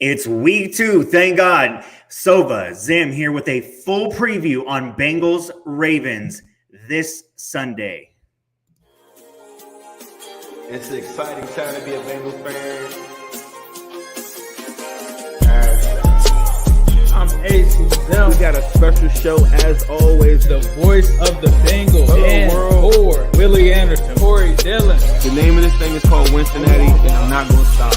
It's week 2. Thank God. Sovah, Zim here with a full preview on Bengals Ravens this Sunday. It's an exciting time to be a Bengals fan. I'm AFC North. We got a special show as always. The voice of the Bengals. Dan Ford, Willie Anderson, Corey Dillon. The name of this thing is called Wincinnati, and I'm not going to stop.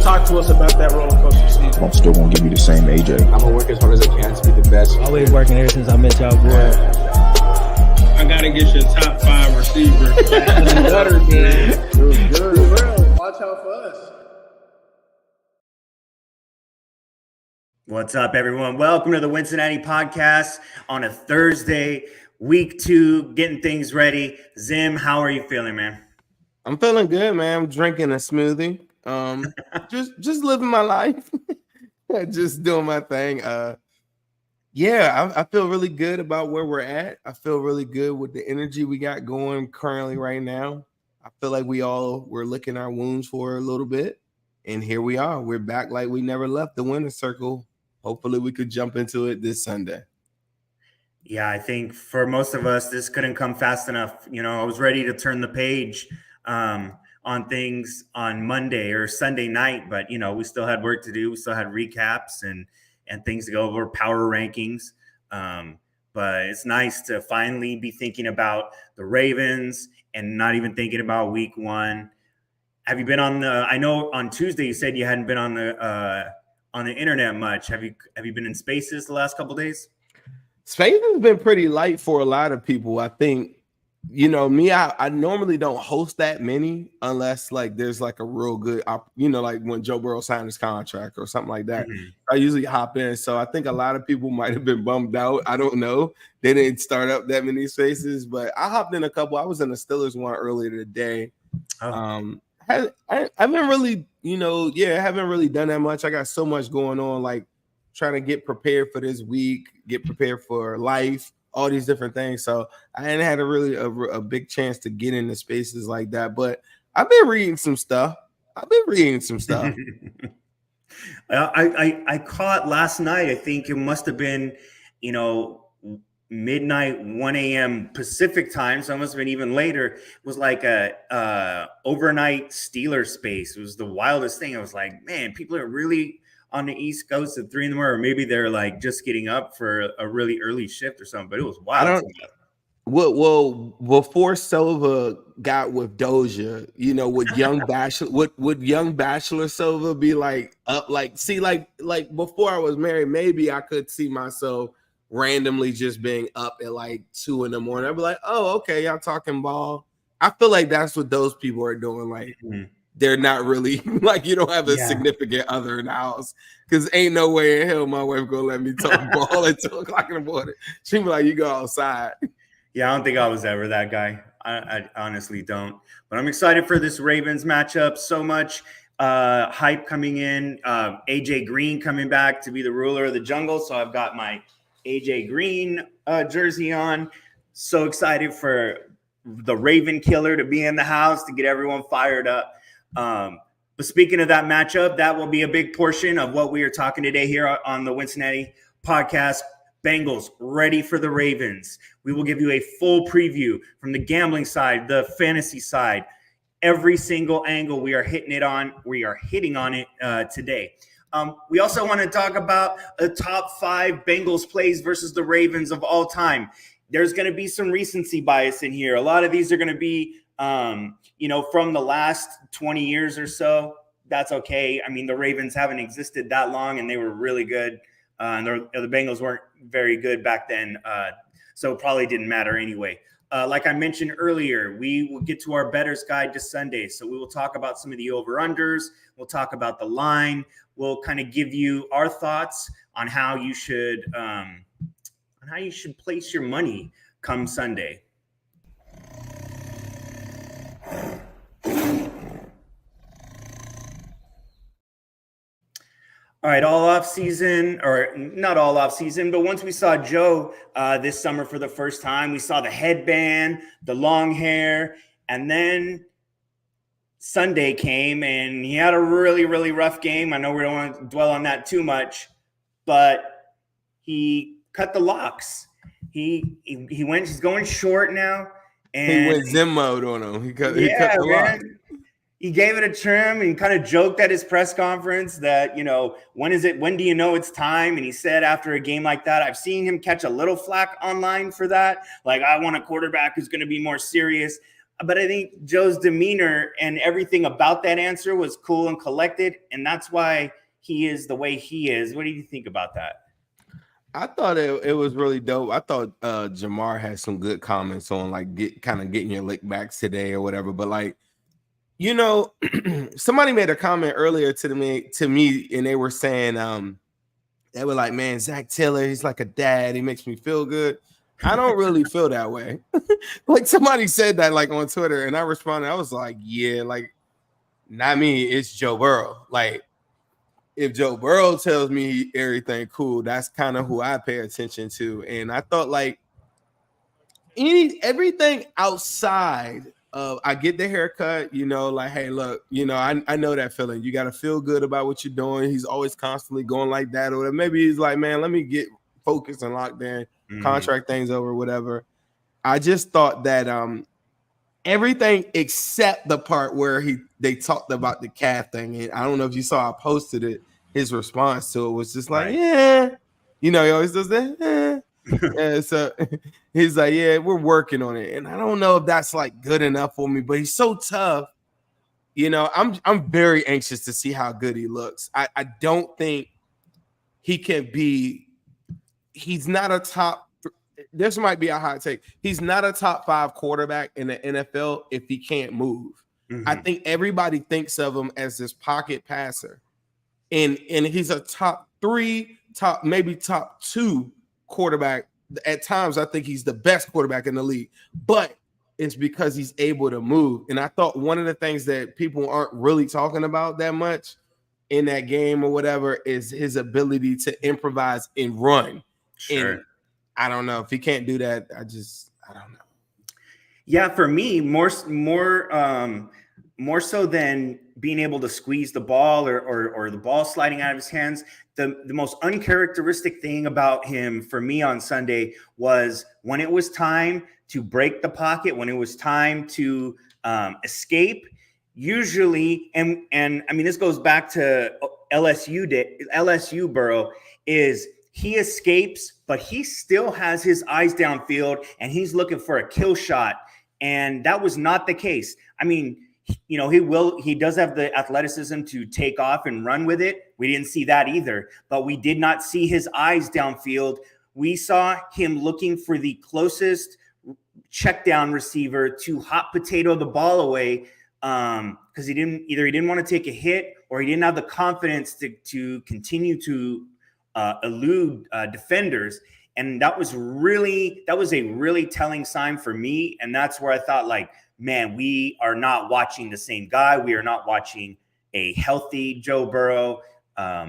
Talk to us about that roller coaster season. I'm still going to give you the same AJ. I'm going to work as hard as I can to be the best. Always working ever since I met y'all boy. I got to get your top 5 receiver. Better, man. It was good. Watch out for us. What's up, everyone? Welcome to the Wincinnati podcast on a Thursday, week 2, getting things ready. Zim, how are you feeling, man? I'm feeling good, man. I'm drinking a smoothie. Just living my life. Just doing my thing. I feel really good about where we're at. I feel really good with the energy we got going currently right now. I feel like we're licking our wounds for a little bit, and here we are. We're back like we never left the winner's circle. Hopefully we could jump into it this Sunday. Yeah, I think for most of us, this couldn't come fast enough. You know, I was ready to turn the page on things on Monday or Sunday night, but, you know, we still had work to do. We still had recaps and things to go over, power rankings. But it's nice to finally be thinking about the Ravens and not even thinking about week 1. Have you been I know on Tuesday you said you hadn't been on the internet much. Have you been in Spaces the last couple of days? Spaces has been pretty light for a lot of people. I think, you know, me, I normally don't host that many unless like there's like a real good, like when Joe Burrow signed his contract or something like that. Mm-hmm. I usually hop in. So I think a lot of people might have been bummed out. I don't know. They didn't start up that many Spaces, but I hopped in a couple. I was in the Steelers one earlier today. Oh. I haven't really, haven't really done that much. I got so much going on, like trying to get prepared for this week, get prepared for life, all these different things. So I hadn't had a big chance to get into Spaces like that. But I've been reading some stuff. I caught last night. I think it must have been, midnight, 1 a.m. Pacific time. So it must have been even later. It was like a overnight Steelers space. It was the wildest thing. I was like, man, people are really on the East Coast at 3 a.m. or maybe they're like just getting up for a really early shift or something. But it was wild. Well, before Sovah got with Doja, would young bachelor would young bachelor Sovah be like up? Like before I was married, maybe I could see myself randomly just being up at like 2 a.m. I'd be like, oh, okay, y'all talking ball. I feel like that's what those people are doing. Like, they're not really like, you don't have a significant other in the house, because ain't no way in hell my wife gonna let me talk ball at 2 o'clock in the morning. She be like, you go outside. Yeah, I don't think I was ever that guy. I honestly don't. But I'm excited for this Ravens matchup. So much hype coming in. AJ Green coming back to be the ruler of the jungle. So I've got my AJ Green jersey on. So excited for the Raven Killer to be in the house to get everyone fired up. But speaking of that matchup, that will be a big portion of what we are talking today here on the Wincinnati podcast. Bengals ready for the Ravens. We will give you a full preview from the gambling side, the fantasy side, every single angle we are hitting on it today. We also want to talk about the top 5 Bengals plays versus the Ravens of all time. There's going to be some recency bias in here. A lot of these are going to be, from the last 20 years or so. That's okay. I mean, the Ravens haven't existed that long, and they were really good. And the Bengals weren't very good back then, so it probably didn't matter anyway. Like I mentioned earlier, we will get to our Bettor's Guide to Sunday. So we will talk about some of the over-unders. We'll talk about the line. We'll kind of give you our thoughts on how you should place your money come Sunday. All right, all off season, or not all off season, but once we saw Joe this summer for the first time, we saw the headband, the long hair, and then Sunday came and he had a really, really rough game. I know we don't want to dwell on that too much, but he cut the locks. He went. He's going short now, and He went Zim mode on him. He cut the man. lock. He gave it a trim and kind of joked at his press conference that, when do you know it's time? And he said after a game like that, I've seen him catch a little flack online for that. Like, I want a quarterback who's going to be more serious. But I think Joe's demeanor and everything about that answer was cool and collected. And that's why he is the way he is. What do you think about that? I thought it was really dope. I thought Jamar had some good comments on like getting your lick backs today or whatever. But like, somebody made a comment earlier to me, and they were saying they were like, man, Zach Taylor, he's like a dad. He makes me feel good. I don't really feel that way. Like somebody said that like on Twitter, and I responded. I was like, yeah, like not me. It's Joe Burrow. Like if Joe Burrow tells me everything cool, that's kind of who I pay attention to. And I thought like everything outside of I get the haircut, like, hey, look, I know that feeling. You got to feel good about what you're doing. He's always constantly going like that. Or maybe he's like, man, let me get focused and locked in, contract things over, whatever. I just thought that everything except the part where they talked about the calf thing. And I don't know if you saw, I posted it. His response to it was just like, yeah, he always does that. And so he's like, yeah, we're working on it. And I don't know if that's like good enough for me, but he's so tough. I'm very anxious to see how good he looks. I don't think he can be, he's not a top, this might be a hot take. He's not a top 5 quarterback in the NFL if he can't move. I think everybody thinks of him as this pocket passer. And he's a top 3, maybe top 2 quarterback. At times, I think he's the best quarterback in the league, but it's because he's able to move. And I thought one of the things that people aren't really talking about that much in that game or whatever is his ability to improvise and run. Sure. And I don't know if he can't do that. I don't know. Yeah, for me, more so than being able to squeeze the ball or the ball sliding out of his hands. The most uncharacteristic thing about him for me on Sunday was when it was time to break the pocket, when it was time to escape, usually, and I mean, this goes back to LSU Burrow, is he escapes, but he still has his eyes downfield and he's looking for a kill shot. And that was not the case. I mean, he does have the athleticism to take off and run with it. We didn't see that either, but we did not see his eyes downfield. We saw him looking for the closest check down receiver to hot potato the ball away because he didn't want to take a hit or he didn't have the confidence to continue to elude defenders. And that was a really telling sign for me. And that's where I thought, like, man, we are not watching the same guy. We are not watching a healthy Joe Burrow. For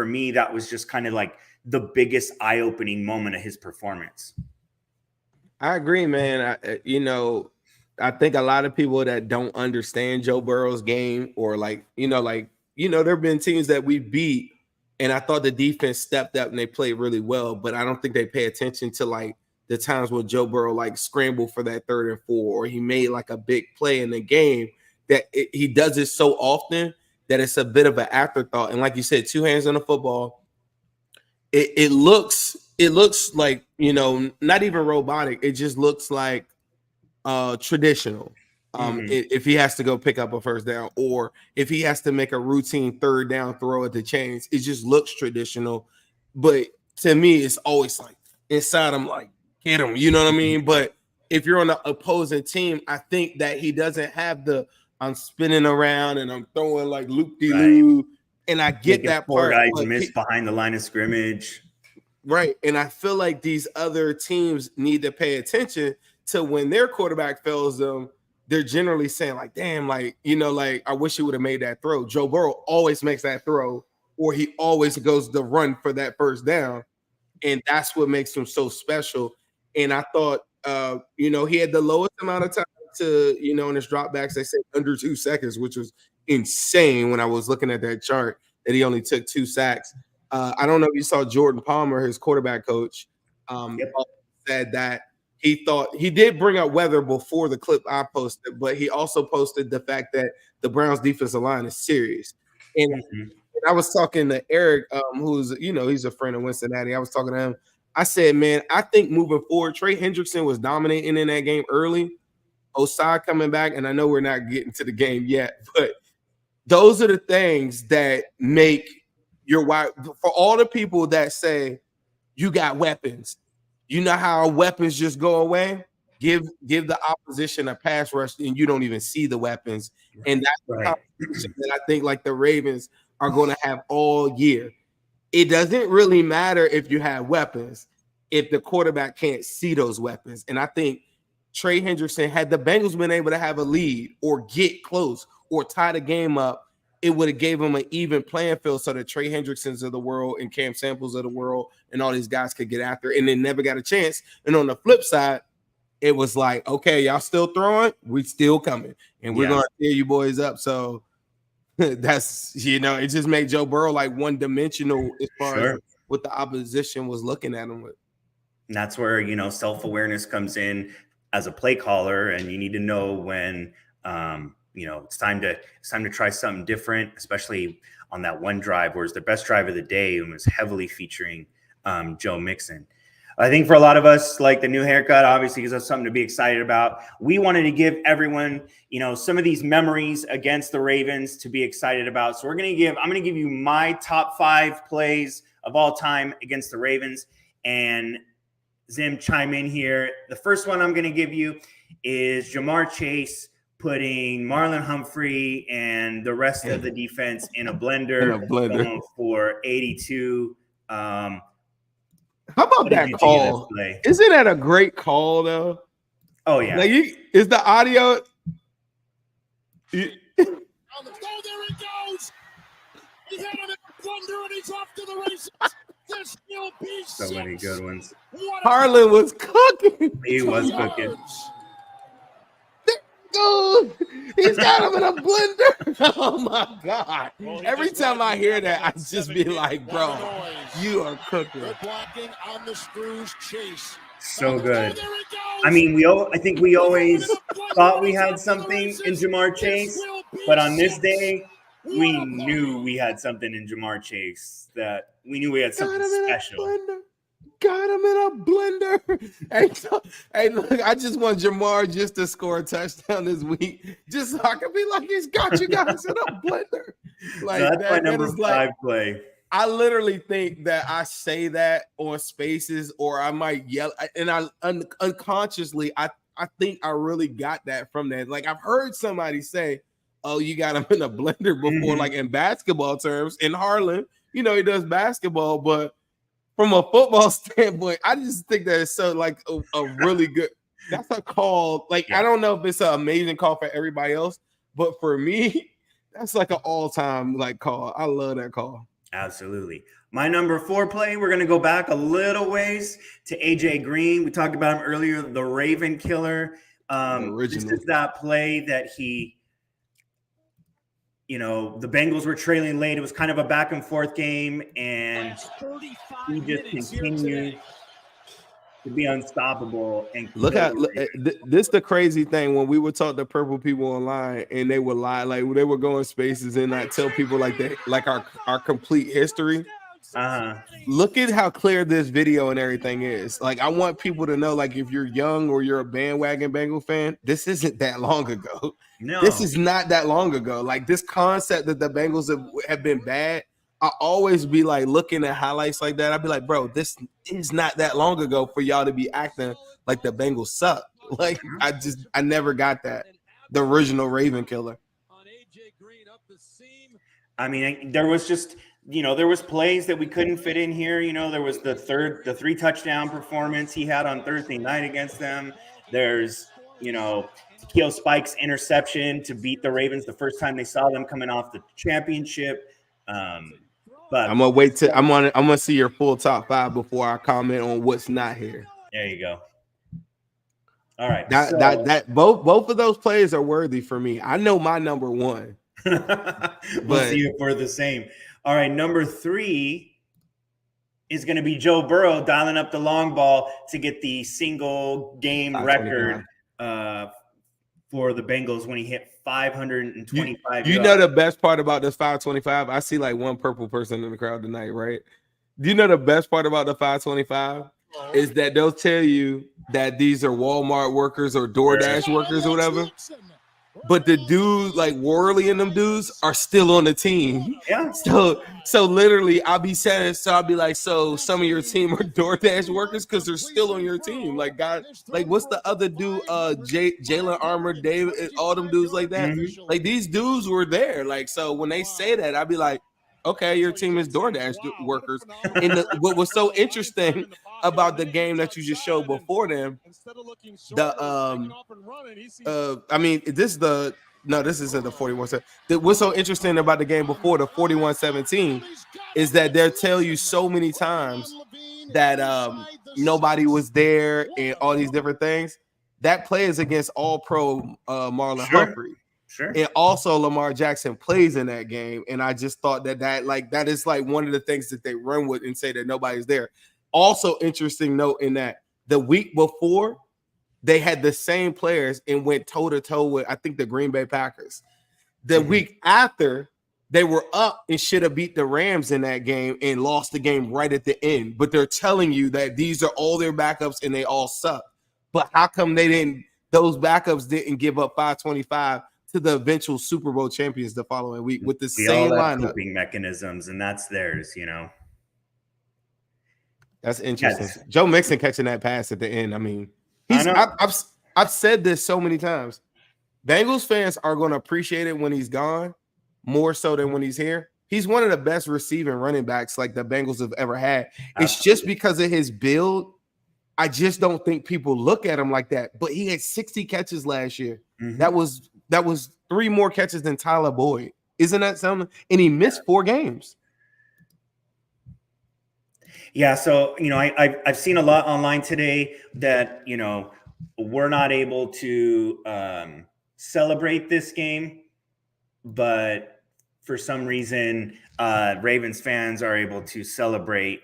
me, that was just kind of like the biggest eye-opening moment of his performance. I agree, man. I think a lot of people that don't understand Joe Burrow's game or there have been teams that we beat and I thought the defense stepped up and they played really well, but I don't think they pay attention to like the times when Joe Burrow like scrambled for that 3rd and 4 or he made like a big play in the game that he does it so often that it's a bit of an afterthought. And like you said, 2 hands on the football. It looks like, not even robotic. It just looks like traditional. If he has to go pick up a first down or if he has to make a routine 3rd down throw at the chains, it just looks traditional. But to me, it's always like inside I'm like, hit him, you know what I mean? But if you're on the opposing team, I think that he doesn't have I'm spinning around and I'm throwing like loop-de-loo. And I get that part. 4 guys miss behind the line of scrimmage. Right. And I feel like these other teams need to pay attention to when their quarterback fails them. They're generally saying like, damn, like, I wish he would have made that throw. Joe Burrow always makes that throw or he always goes to run for that first down. And that's what makes him so special. And I thought, he had the lowest amount of time to, in his dropbacks, they said under 2 seconds, which was insane when I was looking at that chart that he only took 2 sacks. I don't know if you saw Jordan Palmer, his quarterback coach, said that he thought he did bring up weather before the clip I posted, but he also posted the fact that the Browns defensive line is serious. And I was talking to Eric, who's, he's a friend of Wincinnati. I was talking to him. I said, man, I think moving forward, Trey Hendrickson was dominating in that game early. Osai coming back, and I know we're not getting to the game yet, but those are the things that make your wide. For all the people that say you got weapons, you know how weapons just go away? Give the opposition a pass rush, and you don't even see the weapons. And that's the competition that I think like the Ravens are going to have all year. It doesn't really matter if you have weapons if the quarterback can't see those weapons. And I think Trey Hendrickson, had the Bengals been able to have a lead or get close or tie the game up, it would have gave them an even playing field so that Trey Hendricksons of the world and Cam Samples of the world and all these guys could get after it, and they never got a chance. And on the flip side, it was like, okay, y'all still throwing, we still coming, and we're going to tear you boys up. So that's, it just made Joe Burrow like one-dimensional as far as what the opposition was looking at him with. And that's where, self-awareness comes in as a play caller, and you need to know when, it's time to try something different, especially on that one drive, where it's their best drive of the day and was heavily featuring Joe Mixon. I think for a lot of us, like the new haircut, obviously, gives us something to be excited about. We wanted to give everyone, some of these memories against the Ravens to be excited about. So I'm going to give you my top 5 plays of all time against the Ravens, and Zim, chime in here. The first one I'm going to give you is Jamar Chase putting Marlon Humphrey and the rest of the defense in a blender, going for 82. How about that call? Isn't that a great call, though? Oh, yeah. Like, is the audio? Oh, there he goes. He had a blunder, and he's off to the races. This will be so many good ones. Harlan was cooking. He was cooking. Dude, he's got him in a blender. Oh my God. Every time I hear that, I just be like, bro, you are cooking. Blocking on the screws, Chase. So good. I mean, I think we always thought we had something in Jamar Chase, but on this day, we knew we had something in Jamar Chase, that we knew we had something special. Got him in a blender. Hey, look, I just want Jamar just to score a touchdown this week, just so I can be like, he's got you guys in a blender. Like, so that's my number 5 play. I literally think that I say that on Spaces, or I might yell, and I unconsciously, I think I really got that from that. Like, I've heard somebody say, oh, you got him in a blender before, like in basketball terms. In Harlan, he does basketball, but from a football standpoint, I just think that it's so like a really good. That's a call. Like, I don't know if it's an amazing call for everybody else, but for me, that's like an all-time like call. I love that call. Absolutely. My number 4 play, we're going to go back a little ways to AJ Green. We talked about him earlier, the Raven killer. This is that play that he, the Bengals were trailing late. It was kind of a back and forth game, and he just continued to be unstoppable. And look at this. The crazy thing, when we would talk to purple people online, and they would lie, like they would go in Spaces and not tell people like our complete history. Look at how clear this video and everything is. Like, I want people to know, like, if you're young or you're a bandwagon Bengal fan, this isn't that long ago. No, this is not that long ago. Like, this concept that the Bengals have been bad, I always be like looking at highlights like that. I'd be like, bro, this is not that long ago for y'all to be acting like the Bengals suck. Like, I never got that. The original Raven killer. I mean, there was just, there was plays that we couldn't fit in here. There was the 3 touchdown performance he had on Thursday night against them. There's, Keel Spike's interception to beat the Ravens the first time they saw them coming off the championship. But I'm gonna wait till I'm gonna see your full top 5 before I comment on what's not here. There you go. All right. That both of those plays are worthy for me. I know my number one. We'll but- see if we're the same. All right, number 3 is going to be Joe Burrow dialing up the long ball to get the single game record for the Bengals when he hit 525 You yards. know the best part about this 525? I see like one purple person in the crowd tonight, right? Do you know the best part about the 525 is that they'll tell you that these are Walmart workers or DoorDash workers or whatever. But the dudes like Worley and them dudes are still on the team. Yeah. So literally I'll be saying, so I'll be like, so some of your team are DoorDash workers because they're still on your team. Like God, like what's the other dude? Jalen Armour, David, all them dudes like that. Mm-hmm. Like these dudes were there. Like so when they say that, I'll be like, okay, your team is DoorDash workers. And what was so interesting about the game that you just showed before them, this isn't the 41-7. What's so interesting about the game before the 41-17 is that they'll tell you so many times that nobody was there and all these different things. That play is against All-Pro Marlon Humphrey. Sure. And also Lamar Jackson plays in that game. And I just thought that is like one of the things that they run with and say that nobody's there. Also interesting note in that the week before they had the same players and went toe-to-toe with, I think, the Green Bay Packers. The week after, they were up and should have beat the Rams in that game and lost the game right at the end. But they're telling you that these are all their backups and they all suck. But how come those backups didn't give up 525 to the eventual Super Bowl champions the following week with the same lineup? Coping mechanisms, and that's theirs, That's interesting. Yes. Joe Mixon catching that pass at the end. I mean, I've said this so many times. Bengals fans are going to appreciate it when he's gone more so than when he's here. He's one of the best receiving running backs like the Bengals have ever had. It's just because of his build. I just don't think people look at him like that. But he had 60 catches last year. Mm-hmm. That was 3 more catches than Tyler Boyd. Isn't that something? And he missed 4 games. Yeah, so I've seen a lot online today that we're not able to celebrate this game, but for some reason, Ravens fans are able to celebrate,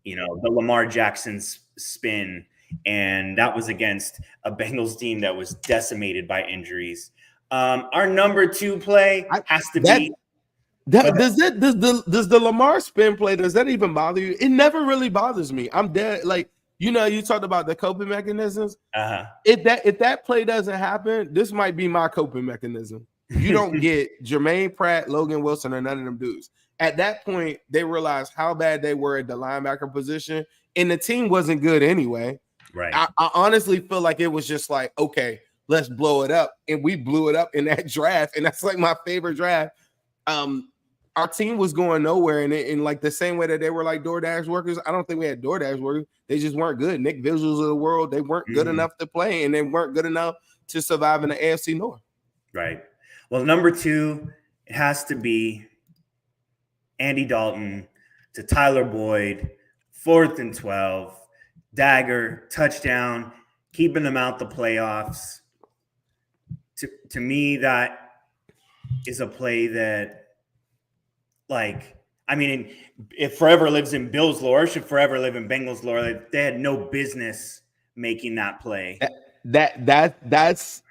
the Lamar Jackson's spin, and that was against a Bengals team that was decimated by injuries. Our number 2 play has to be. Does the Lamar spin play, does that even bother you? It never really bothers me. I'm dead. Like, you talked about the coping mechanisms. If that play doesn't happen, this might be my coping mechanism. You don't get Jermaine Pratt, Logan Wilson, or none of them dudes. At that point, they realized how bad they were at the linebacker position, and the team wasn't good anyway. Right. I honestly feel like it was just like, okay, let's blow it up. And we blew it up in that draft. And that's like my favorite draft. Our team was going nowhere. And in like the same way that they were like DoorDash workers, I don't think we had DoorDash workers. They just weren't good. Nick Visuals of the world, they weren't good enough to play. And they weren't good enough to survive in the AFC North. Right. Well, number 2, it has to be Andy Dalton to Tyler Boyd, 4th and 12, dagger, touchdown, keeping them out the playoffs. To me, that is a play that, it forever lives in Bills lore, should forever live in Bengals lore. Like, they had no business making that play. That's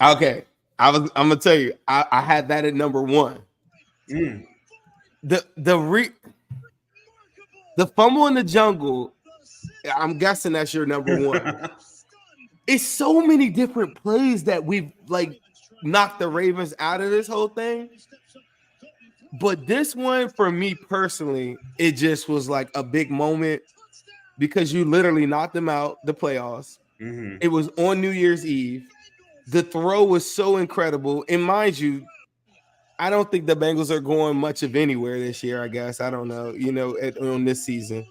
okay. I'm gonna tell you, I had that at number 1. The fumble in the jungle, I'm guessing that's your number 1. It's so many different plays that we've knocked the Ravens out of this whole thing. But this one, for me personally, it just was like a big moment because you literally knocked them out the playoffs. It was on New Year's Eve. The throw was so incredible. And mind you, I don't think the Bengals are going much of anywhere this year, I guess. I don't know, on this season.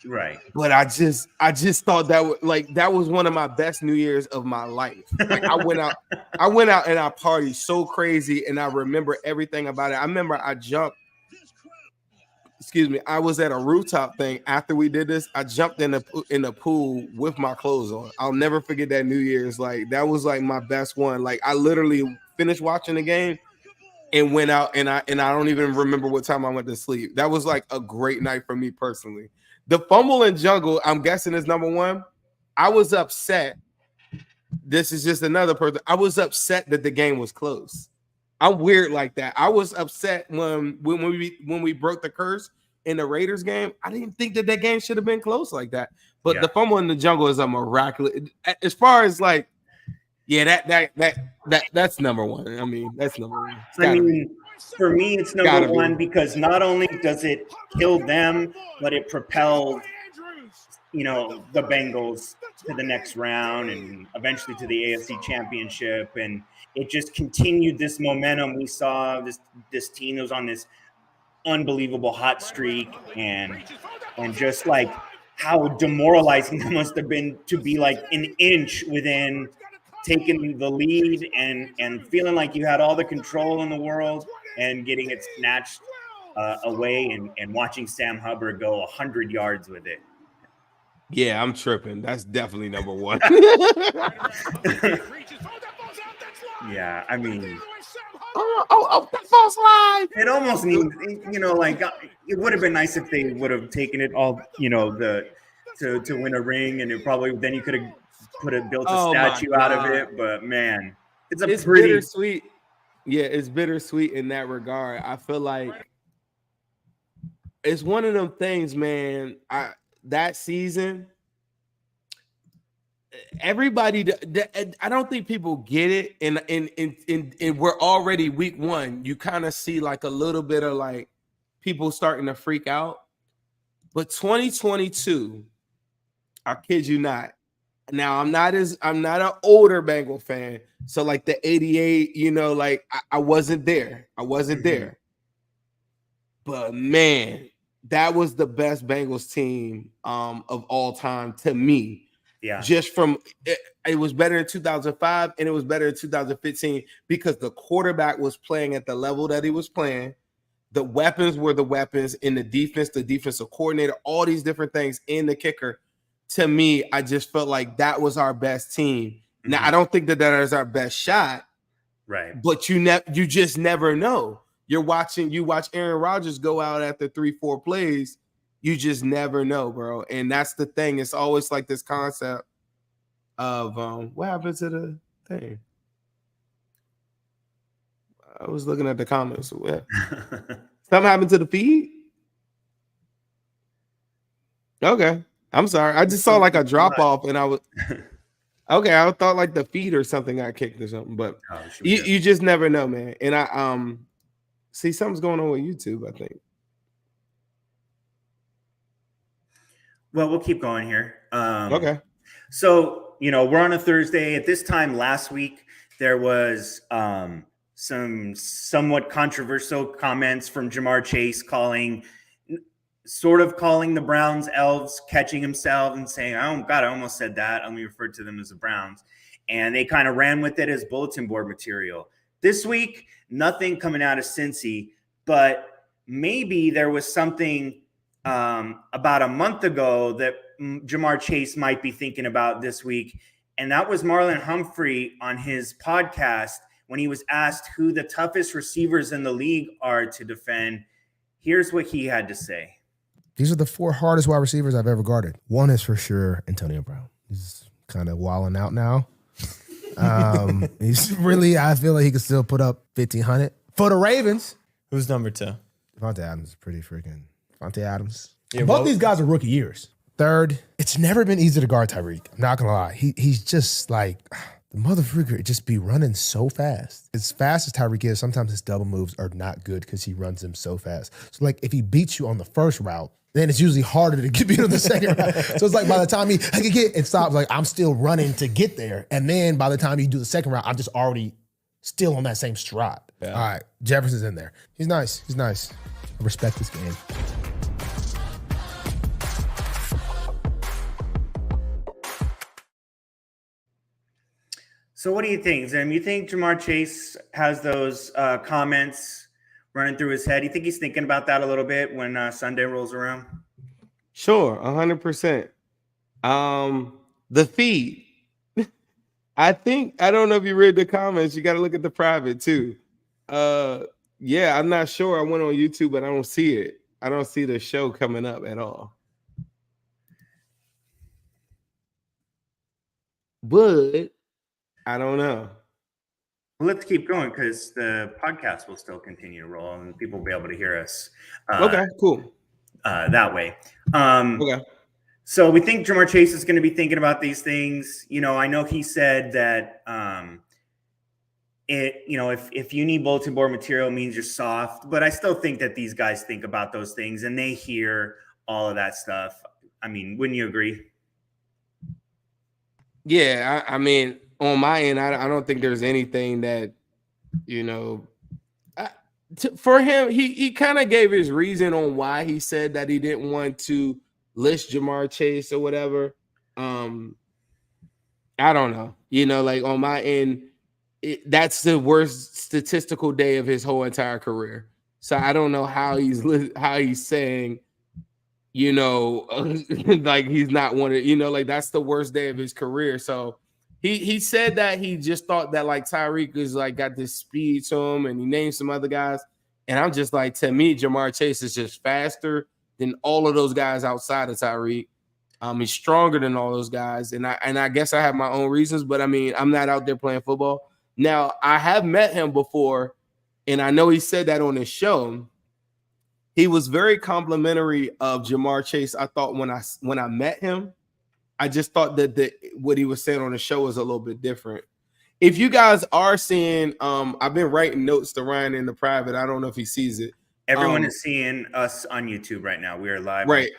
Right. But I just thought that was one of my best New Year's of my life. Like I went out and I partied so crazy, and I remember everything about it. I remember I jumped excuse me, I was at a rooftop thing after we did this. I jumped in the pool with my clothes on. I'll never forget that New Year's. Like that was like my best one. Like I literally finished watching the game and went out, and I don't even remember what time I went to sleep. That was like a great night for me personally. The fumble and jungle, I'm guessing, is number one. I was upset. This is just another person. I was upset that the game was close. I'm weird like that. I was upset when we broke the curse in the Raiders game. I didn't think that game should have been close like that. But the fumble in the jungle is a miraculous. As far as like, that's number one. I mean, that's number one. For me, it's number one because not only does it kill them, but it propels, the Bengals to the next round and eventually to the AFC Championship. And it just continued this momentum. We saw this team was on this unbelievable hot streak, and just like how demoralizing it must have been to be like an inch within taking the lead and feeling like you had all the control in the world and getting it snatched away and watching Sam Hubbard go 100 yards with it. Yeah, I'm tripping. That's definitely number one. Yeah, I mean, that false line. It almost needs, like it would have been nice if they would have taken it all, to win a ring, and it probably then you could have built a statue out of it. But man, it's pretty bittersweet. Yeah, it's bittersweet in that regard. I feel like it's one of them things, man. That season, everybody, I don't think people get it. And we're already week one. You kind of see like a little bit of like people starting to freak out. But 2022, I kid you not. Now I'm not an older Bengal fan. So like the 88, like I wasn't there. I wasn't there. But man, that was the best Bengals team of all time to me. Yeah. Just from it was better in 2005 and it was better in 2015 because the quarterback was playing at the level that he was playing. The weapons were the weapons in the defense, the defensive coordinator, all these different things in the kicker. To me, I just felt like that was our best team. Mm-hmm. Now, I don't think that is our best shot. Right. But you just never know. You watch Aaron Rodgers go out after 3-4 plays. You just never know, bro. And that's the thing. It's always like this concept of what happened to the thing. I was looking at the comments. Something happened to the feed? Okay. I'm sorry. I just saw like a drop off and I was okay. I thought like the feed or something got kicked or something, but you just never know, man. And I see something's going on with YouTube, I think. Well, we'll keep going here. Okay. So, we're on a Thursday. At this time last week, there was some somewhat controversial comments from Jamar Chase calling the Browns elves, catching himself and saying, oh, God, I almost said that. I only referred to them as the Browns. And they kind of ran with it as bulletin board material. This week, nothing coming out of Cincy, but maybe there was something about a month ago that Jamar Chase might be thinking about this week. And that was Marlon Humphrey on his podcast when he was asked who the toughest receivers in the league are to defend. Here's what he had to say. These are the 4 hardest wide receivers I've ever guarded. One is for sure Antonio Brown. He's kind of wilding out now. He's really, I feel like he could still put up 1,500. For the Ravens. Who's number 2? Devontae Adams is pretty freaking. Devontae Adams. Yeah, both these guys are rookie years. Third, it's never been easy to guard Tyreek. I'm not going to lie. He's just like, the motherfucker just be running so fast. As fast as Tyreek is, sometimes his double moves are not good because he runs them so fast. So like if he beats you on the first route, then it's usually harder to get beat on the second round. So it's like by the time he can get it stops, like I'm still running to get there. And then by the time you do the second round, I'm just already still on that same stride. Yeah. All right, Jefferson's in there. He's nice. I respect this game. So what do you think, Zim? You think Jamar Chase has those comments running through his head? You think he's thinking about that a little bit when Sunday rolls around? Sure, 100%. The feed. I don't know if you read the comments. You got to look at the private too. Yeah, I'm not sure. I went on YouTube, but I don't see it. I don't see the show coming up at all. But I don't know. Well, let's keep going because the podcast will still continue to roll and people will be able to hear us. Okay, cool. That way. Okay. So we think Jamar Chase is going to be thinking about these things. You know, I know he said that if you need bulletin board material, it means you're soft. But I still think that these guys think about those things and they hear all of that stuff. I mean, wouldn't you agree? Yeah, I mean, on my end, I don't think there's anything that, for him, he kind of gave his reason on why he said that he didn't want to list Jamar Chase or whatever. I don't know. Like on my end, that's the worst statistical day of his whole entire career. So I don't know how he's saying, like he's not one of, like that's the worst day of his career. So he said that he just thought that like Tyreek is like got this speed to him, and he named some other guys. And I'm just like, to me, Jamar Chase is just faster than all of those guys outside of Tyreek. He's stronger than all those guys. And I guess I have my own reasons, but I mean, I'm not out there playing football. Now, I have met him before, and I know he said that on his show. He was very complimentary of Jamar Chase. I thought when I met him, I just thought that what he was saying on the show was a little bit different. If you guys are seeing, I've been writing notes to Ryan in the private. I don't know if he sees it. Everyone is seeing us on YouTube right now. We are live. Right.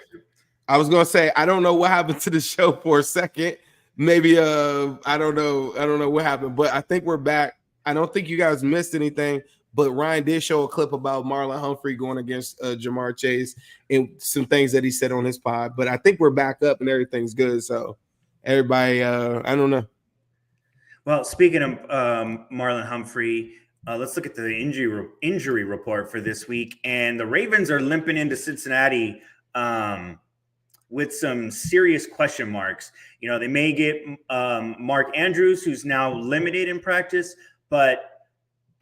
I was gonna say I don't know what happened to the show for a second. Maybe I don't know what happened, but I think we're back. I don't think you guys missed anything. But Ryan did show a clip about Marlon Humphrey going against Jamar Chase and some things that he said on his pod. But I think we're back up and everything's good. So everybody, I don't know. Well, speaking of Marlon Humphrey, let's look at the injury report for this week. And the Ravens are limping into Cincinnati with some serious question marks. They may get Mark Andrews, who's now limited in practice, but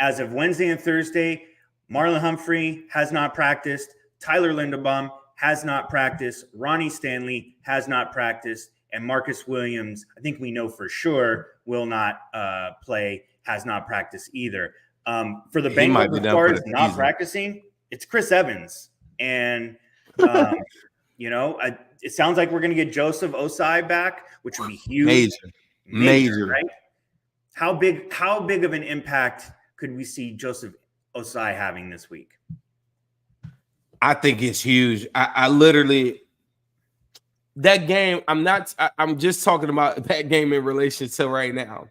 as of Wednesday and Thursday, Marlon Humphrey has not practiced. Tyler Linderbaum has not practiced. Ronnie Stanley has not practiced. And Marcus Williams, I think we know for sure, will not play, has not practiced either. For the Bengals, as far as not practicing, it's Chris Evans. And, it sounds like we're going to get Joseph Osai back, which would be huge. Major, right? How big of an impact could we see Joseph Osai having this week? I think it's huge. I literally, that game, I'm just talking about that game in relation to right now.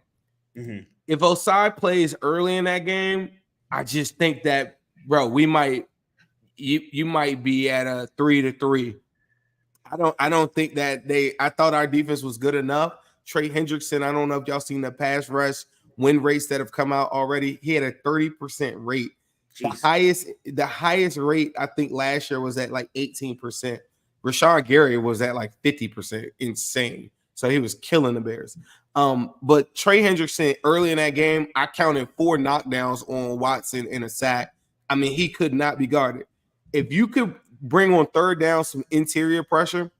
Mm-hmm. If Osai plays early in that game, I just think that, bro, you might be at a 3-3. I don't think that I thought our defense was good enough. Trey Hendrickson, I don't know if y'all seen the pass rush win rates that have come out already. He had a 30% rate. Jeez. The highest rate I think last year was at like 18%. Rashawn Gary was at like 50%. Insane. So he was killing the Bears. But Trey Hendrickson early in that game, I counted 4 knockdowns on Watson in a sack. I mean, he could not be guarded. If you could bring on third down some interior pressure,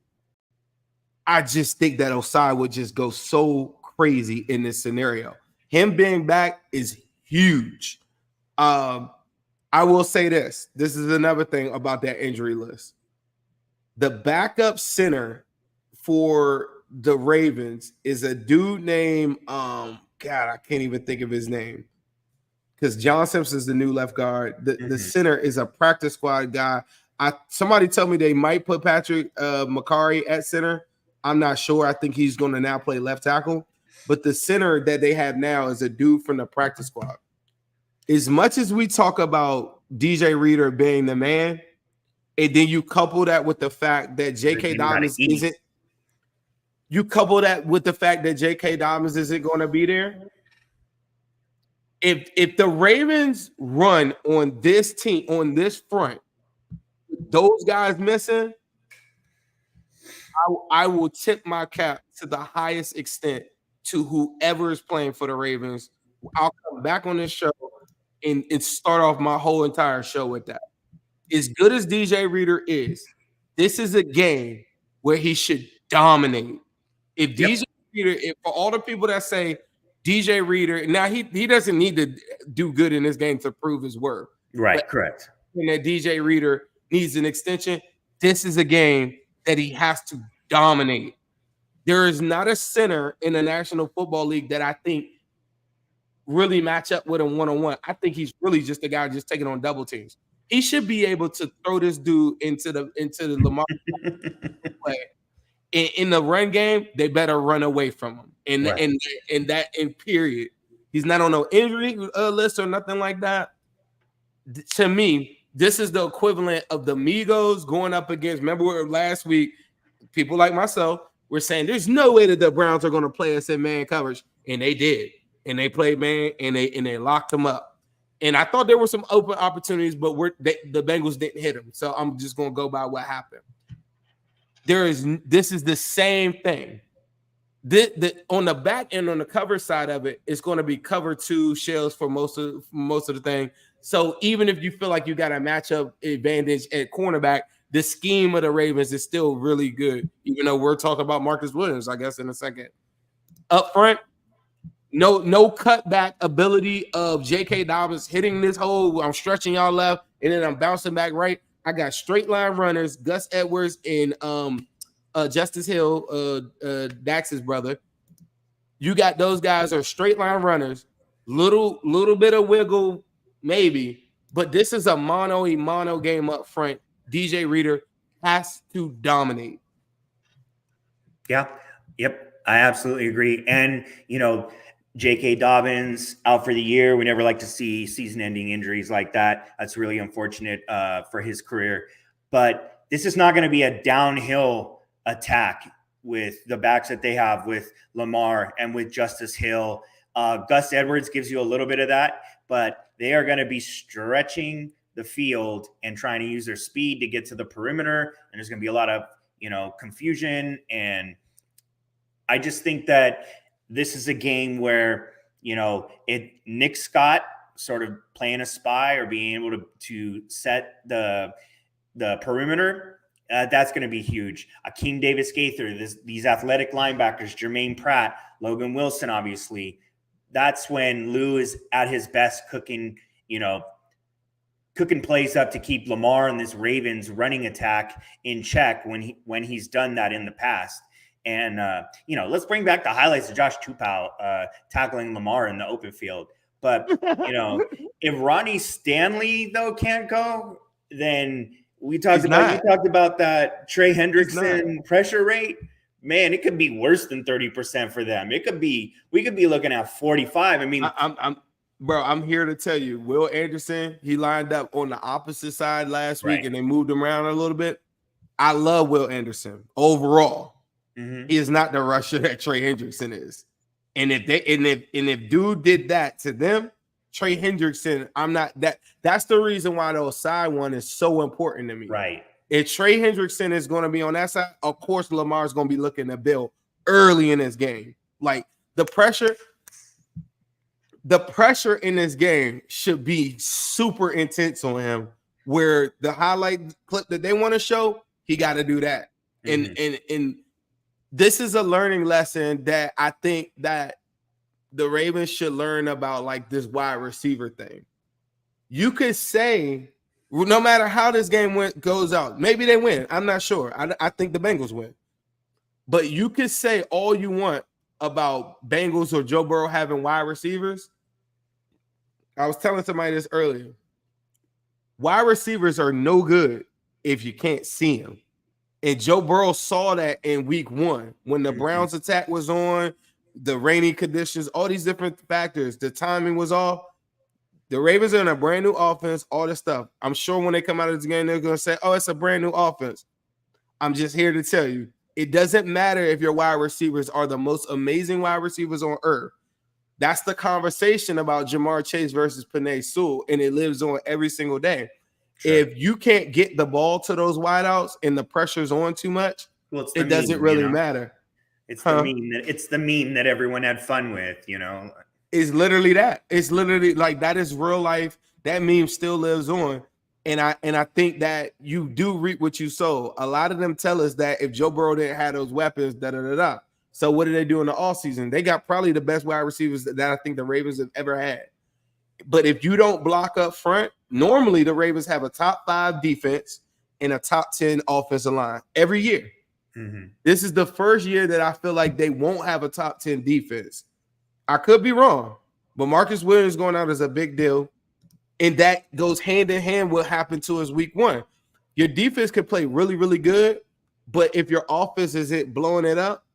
I just think that Osai would just go so crazy in this scenario. Him being back is huge. I will say this. This is another thing about that injury list. The backup center for the Ravens is a dude named, I can't even think of his name. Because John Simpson's the new left guard. The center is a practice squad guy. Somebody told me they might put Patrick McCarry at center. I'm not sure. I think he's going to now play left tackle. But the center that they have now is a dude from the practice squad. As much as we talk about DJ Reader being the man, and then you couple that with the fact that J.K. Dobbins isn't – you couple that with the fact that J.K. Dobbins isn't going to be there, if the Ravens run on this team, on this front, those guys missing, I will tip my cap to the highest extent to whoever is playing for the Ravens. I'll come back on this show and start off my whole entire show with that. As good as DJ Reader is, this is a game where he should dominate. If DJ Reader, for all the people that say DJ Reader, now he doesn't need to do good in this game to prove his worth. Right, but correct. And that DJ Reader needs an extension. This is a game that he has to dominate. There is not a center in the National Football League that I think really match up with him one-on-one. I think he's really just a guy just taking on double teams. He should be able to throw this dude into the Lamar play. In the run game, they better run away from him. And period. He's not on no injury list or nothing like that. To me, this is the equivalent of the Migos going up against. Remember last week, people like myself were saying there's no way that the Browns are going to play us in man coverage, and they did. And they played man, and they locked them up. And I thought there were some open opportunities, but the Bengals didn't hit them. So I'm just going to go by what happened. This is the same thing. On the back end, on the cover side of it, it's going to be cover 2 shells for most of the thing. So even if you feel like you got a matchup advantage at cornerback, the scheme of the Ravens is still really good, even though we're talking about Marcus Williams, I guess, in a second. Up front, no cutback ability of J.K. Dobbins hitting this hole. I'm stretching y'all left, and then I'm bouncing back right. I got straight line runners, Gus Edwards and Justice Hill, Dax's brother. You got those guys are straight line runners, little bit of wiggle, maybe, but this is a mono game up front. DJ Reader has to dominate. Yeah. Yep. I absolutely agree. And, J.K. Dobbins out for the year. We never like to see season-ending injuries like that. That's really unfortunate for his career. But this is not going to be a downhill attack with the backs that they have with Lamar and with Justice Hill. Gus Edwards gives you a little bit of that, but they are going to be stretching the field and trying to use their speed to get to the perimeter. And there's going to be a lot of, confusion. And I just think that this is a game where, Nick Scott sort of playing a spy or being able to set the perimeter, that's going to be huge. Akeem Davis-Gaither, these athletic linebackers, Jermaine Pratt, Logan Wilson, obviously. That's when Lou is at his best cooking plays up to keep Lamar and this Ravens running attack in check when he's done that in the past. And, let's bring back the highlights of Josh Tupou tackling Lamar in the open field. But, if Ronnie Stanley, though, can't go, then you talked about that Trey Hendrickson pressure rate. Man, it could be worse than 30% for them. We could be looking at 45. I mean, I'm here to tell you, Will Anderson, he lined up on the opposite side last week and they moved him around a little bit. I love Will Anderson overall. He is not the rusher that Trey Hendrickson is. And if dude did that to them, Trey Hendrickson, that's the reason why those side one is so important to me. Right. If Trey Hendrickson is going to be on that side, of course Lamar is going to be looking to build early in this game. Like the pressure in this game should be super intense on him, where the highlight clip that they want to show, he got to do that. And this is a learning lesson that I think that the Ravens should learn about, like this wide receiver thing. You could say, no matter how this game goes out, maybe they win. I'm not sure. I think the Bengals win. But you could say all you want about Bengals or Joe Burrow having wide receivers. I was telling somebody this earlier. Wide receivers are no good if you can't see them. And Joe Burrow saw that in week 1 when the Browns attack was on, the rainy conditions, all these different factors, the timing was off. The Ravens are in a brand new offense, all this stuff. I'm sure when they come out of this game, they're going to say, oh, it's a brand new offense. I'm just here to tell you, it doesn't matter if your wide receivers are the most amazing wide receivers on earth. That's the conversation about Jamar Chase versus Penei Sewell, and it lives on every single day. Sure. If you can't get the ball to those wideouts and the pressure's on too much, it doesn't really matter. It's the meme that everyone had fun with, you know. It's literally that. It's literally like that is real life. That meme still lives on. And I think that you do reap what you sow. A lot of them tell us that if Joe Burrow didn't have those weapons, da-da-da-da. So what did they do in the offseason? They got probably the best wide receivers that I think the Ravens have ever had. But if you don't block up front, normally the Ravens have a top 5 defense and a top 10 offensive line every year. Mm-hmm. This is the first year that I feel like they won't have a top 10 defense. I could be wrong, but Marcus Williams going out is a big deal. And that goes hand in hand with what happened to us week 1. Your defense could play really, really good, but if your offense isn't blowing it up,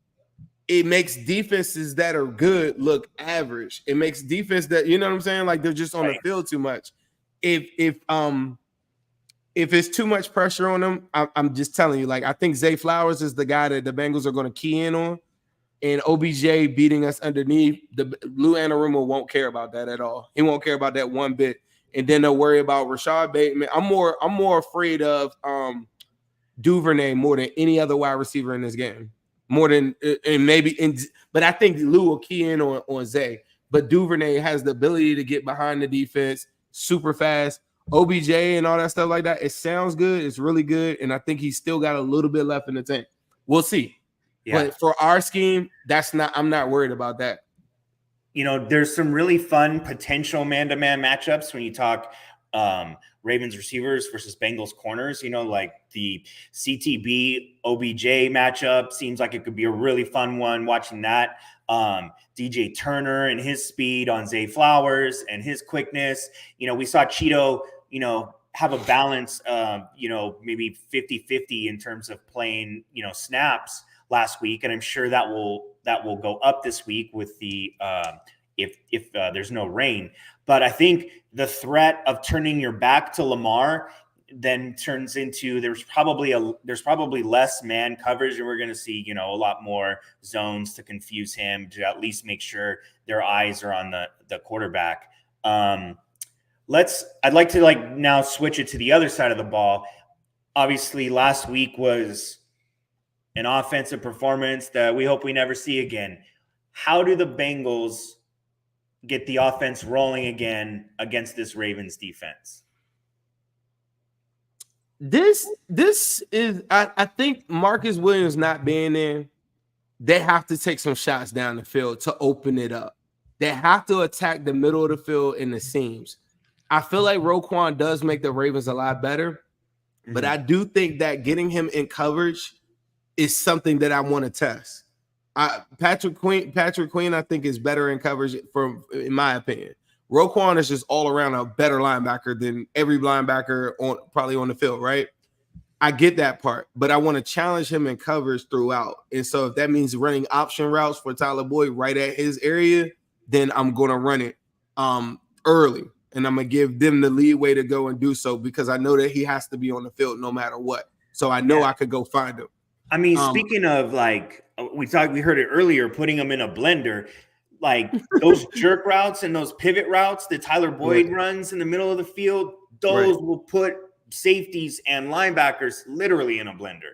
it makes defenses that are good look average. It makes defense that, you know what I'm saying? Like they're just on the field too much. If it's too much pressure on them, I'm just telling you, like I think Zay Flowers is the guy that the Bengals are going to key in on. And OBJ beating us underneath, the Lou Anarumo won't care about that at all. He won't care about that one bit. And then they'll worry about Rashad Bateman. I'm more afraid of Duvernay more than any other wide receiver in this game. More than but I think Lou will key in on Zay. But Duvernay has the ability to get behind the defense super fast. OBJ and all that stuff like that. It sounds good. It's really good. And I think he's still got a little bit left in the tank. We'll see. Yeah. But for our scheme, I'm not worried about that. You know, there's some really fun potential man-to-man matchups when you talk Ravens receivers versus Bengals corners. You know, like the CTB OBJ matchup seems like it could be a really fun one. Watching that, DJ Turner and his speed on Zay Flowers and his quickness. You know, we saw Cheeto, you know, have a balance, you know, maybe 50-50 in terms of playing, you know, snaps last week, and I'm sure that will go up this week with the if there's no rain. But I think the threat of turning your back to Lamar then turns into there's probably less man coverage, and we're going to see, you know, a lot more zones to confuse him, to at least make sure their eyes are on the quarterback. I'd like to now switch it to the other side of the ball. Obviously, last week was an offensive performance that we hope we never see again. How do the Bengals get the offense rolling again against this Ravens defense? This is, I think Marcus Williams not being there, they have to take some shots down the field to open it up. They have to attack the middle of the field and the seams. I feel like Roquan does make the Ravens a lot better, but I do think that getting him in coverage is something that I want to test. Patrick Queen, I think, is better in coverage, in my opinion. Roquan is just all around a better linebacker than every linebacker probably on the field, right? I get that part, but I want to challenge him in coverage throughout. And so if that means running option routes for Tyler Boyd right at his area, then I'm going to run it early. And I'm going to give them the leeway to go and do so, because I know that he has to be on the field no matter what. So I know I could go find him. I mean, speaking of, like, we heard it earlier, putting them in a blender, like those jerk routes and those pivot routes that Tyler Boyd runs in the middle of the field, those will put safeties and linebackers literally in a blender.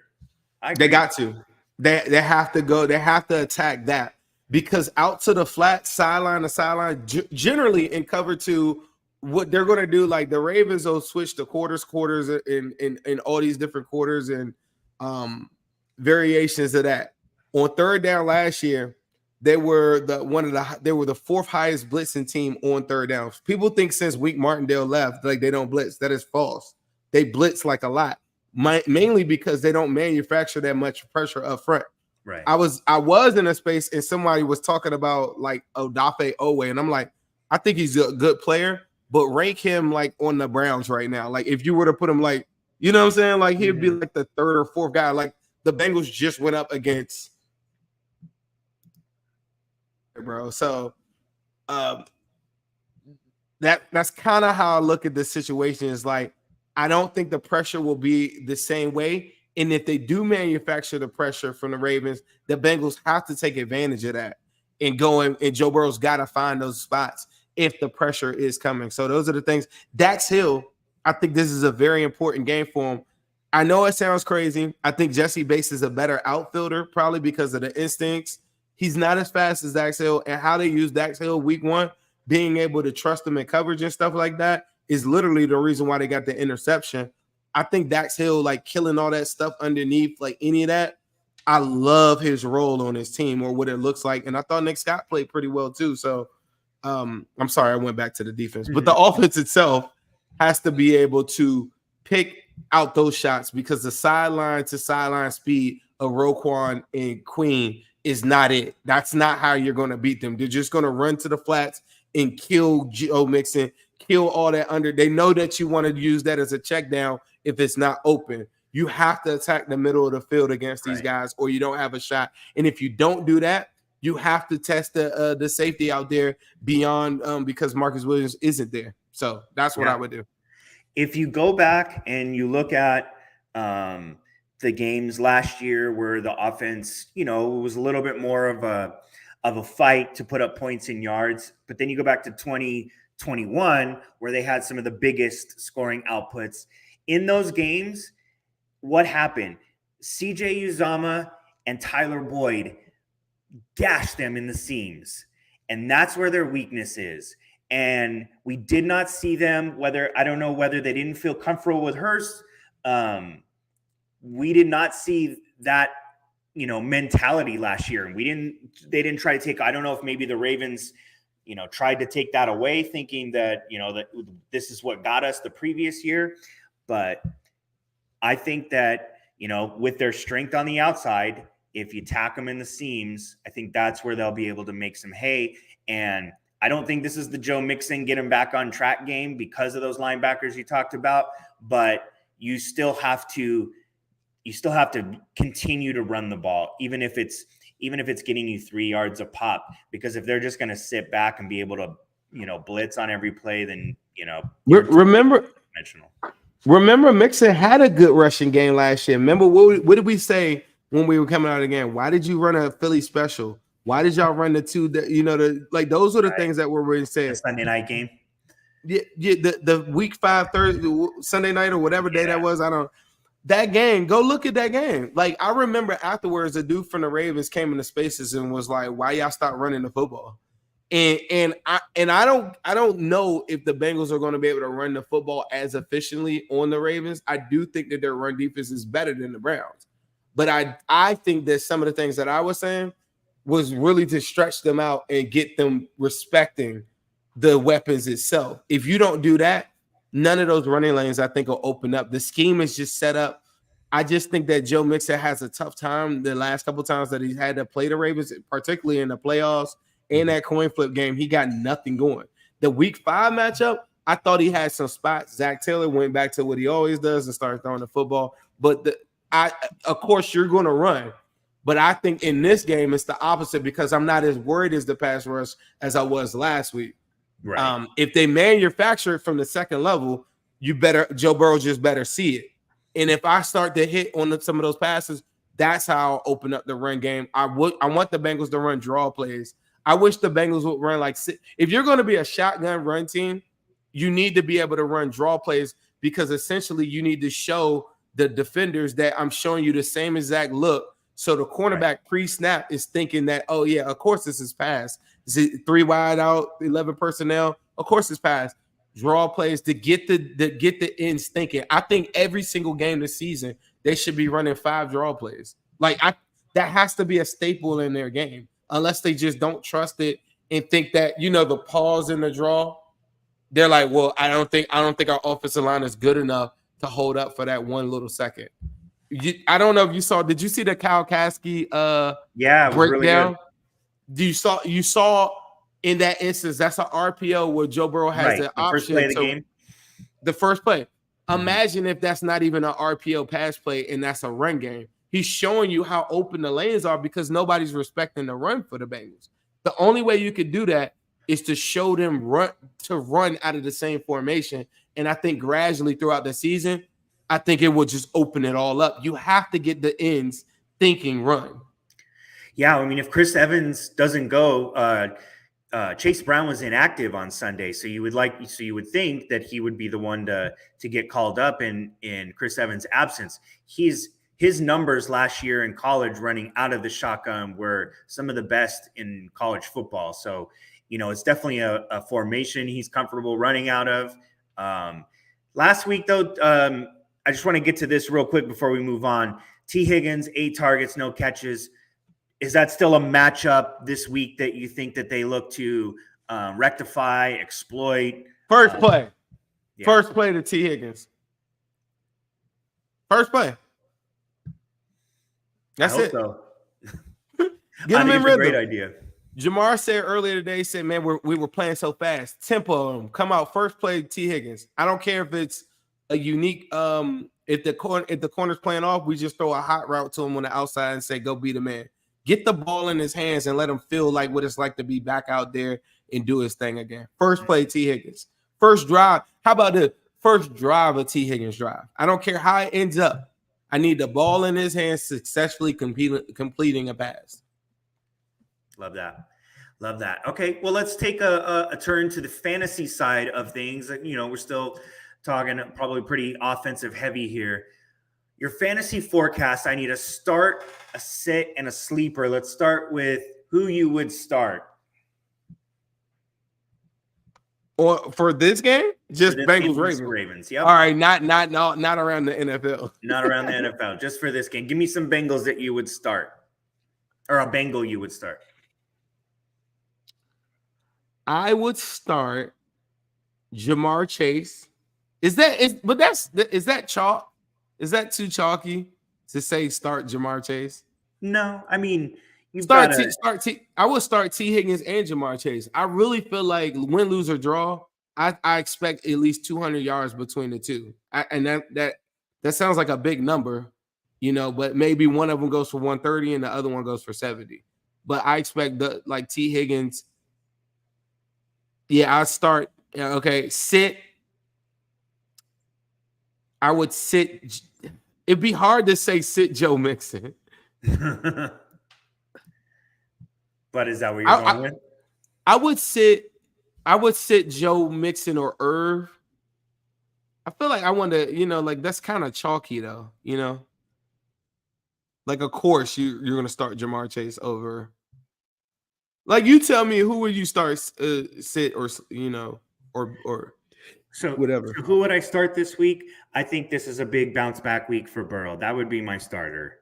They got to. They have to go. They have to attack that, because out to the flat, sideline to sideline, generally in cover two, what they're going to do, like the Ravens will switch to quarters in all these different quarters and variations of that. On third down last year, they were the fourth highest blitzing team on third down. People think since Wink Martindale left, like they don't blitz. That is false. They blitz like a lot, mainly because they don't manufacture that much pressure up front. Right. I was in a space and somebody was talking about like Odafe Owe, and I'm like, I think he's a good player, but rank him like on the Browns right now. Like if you were to put him like, you know what I'm saying? Like he'd be like the third or fourth guy. Like the Bengals just went up against, bro. So that's kind of how I look at the situation. Is like, I don't think the pressure will be the same way. And if they do manufacture the pressure from the Ravens, the Bengals have to take advantage of that. and going, and Joe Burrow's got to find those spots if the pressure is coming. So those are the things. Dax Hill, I think this is a very important game for him. I know it sounds crazy. I think Jesse Bates is a better outfielder, probably because of the instincts. He's not as fast as Dax Hill, and how they use Dax Hill week one, being able to trust him in coverage and stuff like that is literally the reason why they got the interception. I think Dax Hill, like killing all that stuff underneath, like any of that, I love his role on his team or what it looks like. And I thought Nick Scott played pretty well too. So I'm sorry, I went back to the defense. But the offense itself has to be able to pick out those shots because the sideline to sideline speed of Roquan and Queen is not it. That's not how you're going to beat them. They're just going to run to the flats and kill Joe Mixon, kill all that under. They know that you want to use that as a check down if it's not open. You have to attack the middle of the field against these guys or you don't have a shot. And if you don't do that, you have to test the safety out there beyond because Marcus Williams isn't there. So that's what I would do. If you go back and you look at the games last year where the offense, was a little bit more of a fight to put up points in yards, but then you go back to 2021 where they had some of the biggest scoring outputs in those games. What happened? CJ Uzomah and Tyler Boyd gashed them in the seams, and that's where their weakness is. And we did not see them, I don't know whether they didn't feel comfortable with Hurst. We did not see that, mentality last year. And they didn't try to take, I don't know if maybe the Ravens, tried to take that away thinking that, that this is what got us the previous year. But I think that, with their strength on the outside, if you tack them in the seams, I think that's where they'll be able to make some hay. And I don't think this is the Joe Mixon get him back on track game because of those linebackers you talked about, but you still have to continue to run the ball, even if it's getting you 3 yards a pop, because if they're just going to sit back and be able to, blitz on every play, then, Remember Mixon had a good rushing game last year. Remember what did we say when we were coming out again? Why did you run a Philly special? Why did y'all run the two? Those are the things that were really said. The Sunday night game. Yeah, the week 5 Thursday, Sunday night or whatever day that was. That game. Go look at that game. Like I remember afterwards, a dude from the Ravens came into Spaces and was like, "Why y'all stop running the football?" And I don't know if the Bengals are going to be able to run the football as efficiently on the Ravens. I do think that their run defense is better than the Browns, but I think that some of the things that I was saying was really to stretch them out and get them respecting the weapons itself. If you don't do that, none of those running lanes I think will open up. The scheme is just set up. I just think that Joe Mixon has a tough time the last couple times that he's had to play the Ravens, particularly in the playoffs. In that coin flip game, he got nothing going. The week 5 matchup, I thought he had some spots. Zach Taylor went back to what he always does and started throwing the football. But of course, you're going to run. But I think in this game, it's the opposite because I'm not as worried as the pass rush as I was last week. Right. If they manufacture it from the second level, Joe Burrow just better see it. And if I start to hit on some of those passes, that's how I'll open up the run game. I want the Bengals to run draw plays. I wish the Bengals would run if you're going to be a shotgun run team, you need to be able to run draw plays because essentially you need to show the defenders that I'm showing you the same exact look. So the cornerback pre-snap is thinking that, oh yeah, of course this is pass. Is it 3 wide out, 11 personnel? Of course it's pass. Draw plays to get the ends thinking. I think every single game this season they should be running 5 draw plays. That has to be a staple in their game. Unless they just don't trust it and think that, the pause in the draw, they're like, well, I don't think our offensive line is good enough to hold up for that one little second. I don't know if you saw. Did you see the Kyle Kasky breakdown? Really you saw in that instance, that's an RPO where Joe Burrow has the option. First play of the game. The first play. Imagine if that's not even an RPO pass play and that's a run game. He's showing you how open the lanes are because nobody's respecting the run for the Bengals. The only way you could do that is to show them run out of the same formation. And I think gradually throughout the season, I think it will just open it all up. You have to get the ends thinking run. Yeah, I mean, if Chris Evans doesn't go, Chase Brown was inactive on Sunday, so you would think that he would be the one to get called up in Chris Evans' absence. His numbers last year in college running out of the shotgun were some of the best in college football. So, it's definitely a formation he's comfortable running out of. Last week, though, I just want to get to this real quick before we move on. Tee Higgins, 8 targets, no catches. Is that still a matchup this week that you think that they look to rectify, exploit? First play. Yeah. First play to Tee Higgins. First play. That's it. So. Get him in rhythm. Great idea. Jamar said earlier today, man, we were playing so fast. Tempo them. Come out first play Tee Higgins. I don't care if it's a unique if the corner's playing off, we just throw a hot route to him on the outside and say, go be the man. Get the ball in his hands and let him feel like what it's like to be back out there and do his thing again. First play, Tee Higgins. First drive. How about the first drive of Tee Higgins' drive? I don't care how it ends up. I need the ball in his hands successfully completing a pass. Love that. Love that. Okay, well, let's take a turn to the fantasy side of things. We're still talking probably pretty offensive heavy here. Your fantasy forecast, I need a start, a sit, and a sleeper. Let's start with who you would start. Or for this game, just Bengals Ravens. Yep. All right, not around the NFL. Not around the NFL, just for this game. Give me some Bengals that you would start, or a Bengal you would start. I would start Jamar Chase. Is that chalk? Is that too chalky to say start Jamar Chase? No, I mean I would start Tee Higgins and Jamar Chase. I really feel like win, lose, or draw. I expect at least 200 yards between the two, and that sounds like a big number, But maybe one of them goes for 130 and the other one goes for 70. But I expect Tee Higgins. Yeah, I start. Okay, sit. I would sit. It'd be hard to say sit Joe Mixon. But is that what you're going with? I would sit Joe Mixon or Irv. I feel like I want to, that's kind of chalky though, Like, of course, you're going to start Jamar Chase over. Like, you tell me, who would you start sit or, or so whatever. So who would I start this week? I think this is a big bounce back week for Burrow. That would be my starter.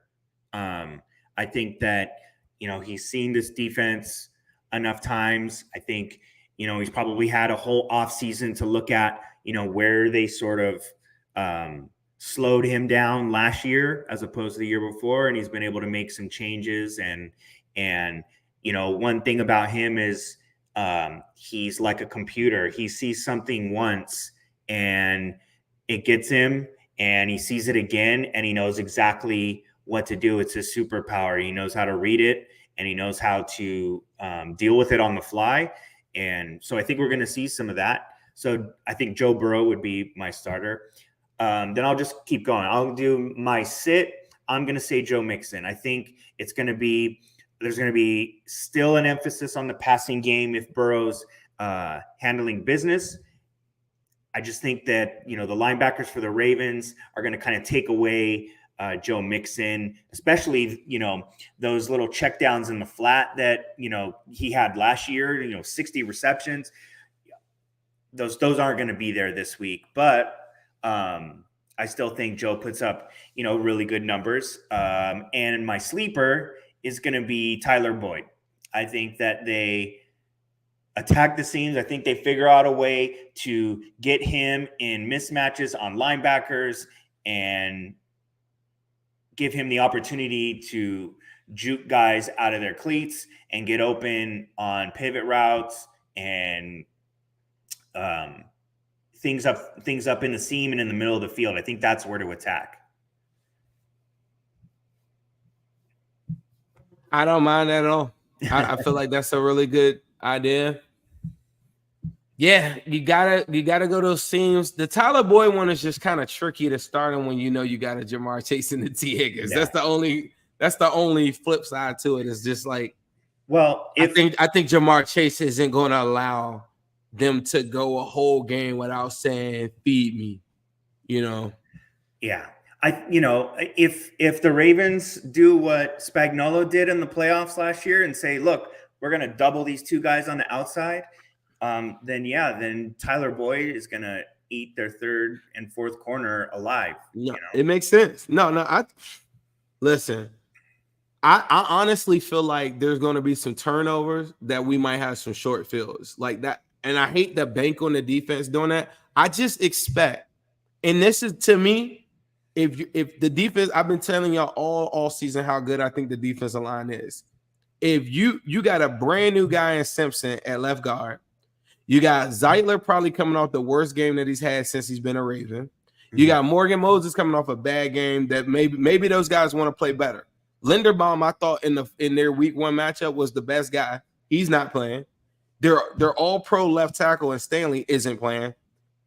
I think that, he's seen this defense enough times. I think, he's probably had a whole offseason to look at, where they sort of slowed him down last year as opposed to the year before. And he's been able to make some changes. And one thing about him is he's like a computer. He sees something once and it gets him, and he sees it again and he knows exactly what to do. It's his superpower. He knows how to read it and he knows how to deal with it on the fly. And so I think we're going to see some of that. So I think Joe Burrow would be my starter. Then I'll just keep going. I'll do my sit. I'm going to say Joe Mixon. I think there's going to be still an emphasis on the passing game if Burrow's handling business. I just think that, the linebackers for the Ravens are going to kind of take away Joe Mixon, especially, those little checkdowns in the flat that, he had last year, 60 receptions. Those aren't going to be there this week, but I still think Joe puts up, really good numbers. And my sleeper is going to be Tyler Boyd. I think that they attack the seams. I think they figure out a way to get him in mismatches on linebackers and give him the opportunity to juke guys out of their cleats and get open on pivot routes and things up in the seam and in the middle of the field. I think that's where to attack. I don't mind that at all. I feel like that's a really good idea. Yeah, you gotta go those seams. The Tyler Boyd one is just kind of tricky to start on when you got a Jamar Chase and the Tee Higgins. Yeah. That's the only That's the only flip side to it. Is just like, Well, I think Jamar Chase isn't going to allow them to go a whole game without saying "feed me," you know. Yeah. If the Ravens do what Spagnuolo did in the playoffs last year and say, look, we're going to double these two guys on the outside, then Tyler Boyd is going to eat their third and fourth corner alive. No, it makes sense. Listen, I honestly feel like there's going to be some turnovers that we might have some short fields like that. And I hate to bank on the defense doing that. I just expect, and this is to me, if the defense, I've been telling y'all all season how good I think the defensive line is. If you got a brand new guy in Simpson at left guard, you got Zeitler probably coming off the worst game that he's had since he's been a Raven. You got Morgan Moses coming off a bad game that maybe those guys want to play better. Linderbaum, I thought in their week 1 matchup was the best guy. He's not playing. They're all pro left tackle and Stanley isn't playing.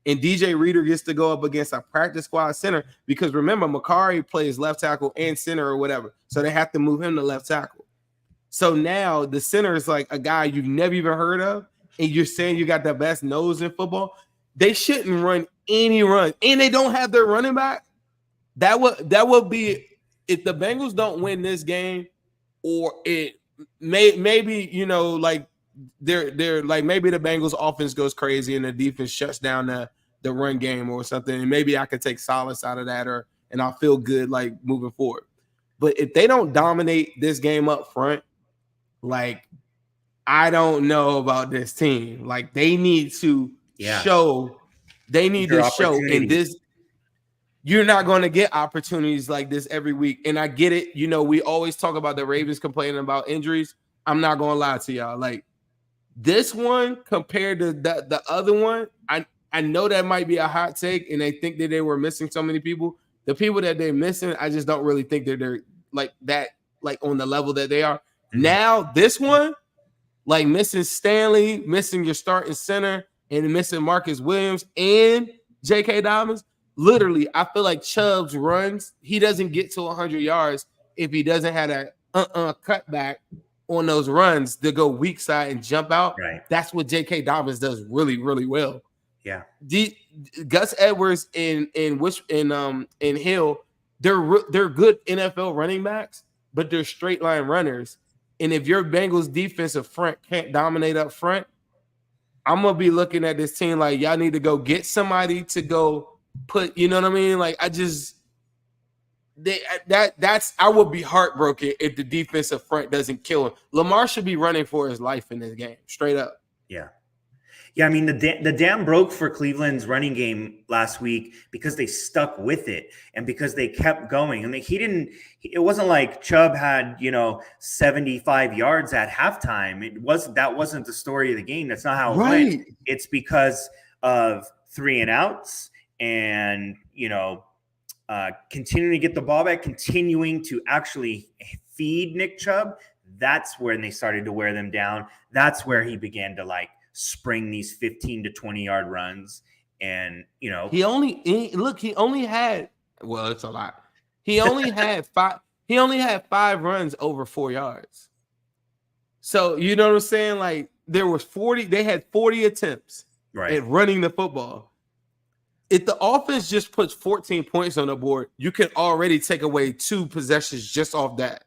And DJ Reader gets to go up against a practice squad center because remember, Makari plays left tackle and center or whatever. So they have to move him to left tackle. So now the center is like a guy you've never even heard of, and you're saying you got the best nose in football. They shouldn't run any run, and they don't have their running back. That would be if the Bengals don't win this game, or it maybe like they're like maybe the Bengals offense goes crazy and the defense shuts down the run game or something, and maybe I could take solace out of that, and I'll feel good like moving forward. But if they don't dominate this game up front, like I don't know about this team. Like they need to show. They need to show in this. You're not going to get opportunities like this every week. And I get it. We always talk about the Ravens complaining about injuries. I'm not going to lie to y'all. Like this one compared to the other one, I know that might be a hot take and they think that they were missing so many people. The people that they're missing, I just don't really think that they're like that, like on the level that they are. Now this one, like missing Stanley, missing your starting center, and missing Marcus Williams and J.K. Dobbins. Literally, I feel like Chubb's runs, he doesn't get to 100 yards if he doesn't have that cutback on those runs to go weak side and jump out. Right. That's what J.K. Dobbins does really, really well. Yeah. Gus Edwards and Hill, they're good NFL running backs, but they're straight line runners. And if your Bengals defensive front can't dominate up front, I'm gonna be looking at this team like y'all need to go get somebody to go put. You know what I mean? Like I would be heartbroken if the defensive front doesn't kill him. Lamar should be running for his life in this game, straight up. Yeah. Yeah, I mean, the dam broke for Cleveland's running game last week because they stuck with it and because they kept going. I mean, it wasn't like Chubb had, 75 yards at halftime. That wasn't the story of the game. That's not how it went. It's because of 3 and outs and, continuing to get the ball back, continuing to actually feed Nick Chubb. That's when they started to wear them down. That's where he began to spring these 15 to 20 yard runs. And, he only had, well, it's a lot. He only had 5 runs over 4 yards. So, you know what I'm saying? Like they had 40 attempts at running the football. If the offense just puts 14 points on the board, you can already take away 2 possessions just off that.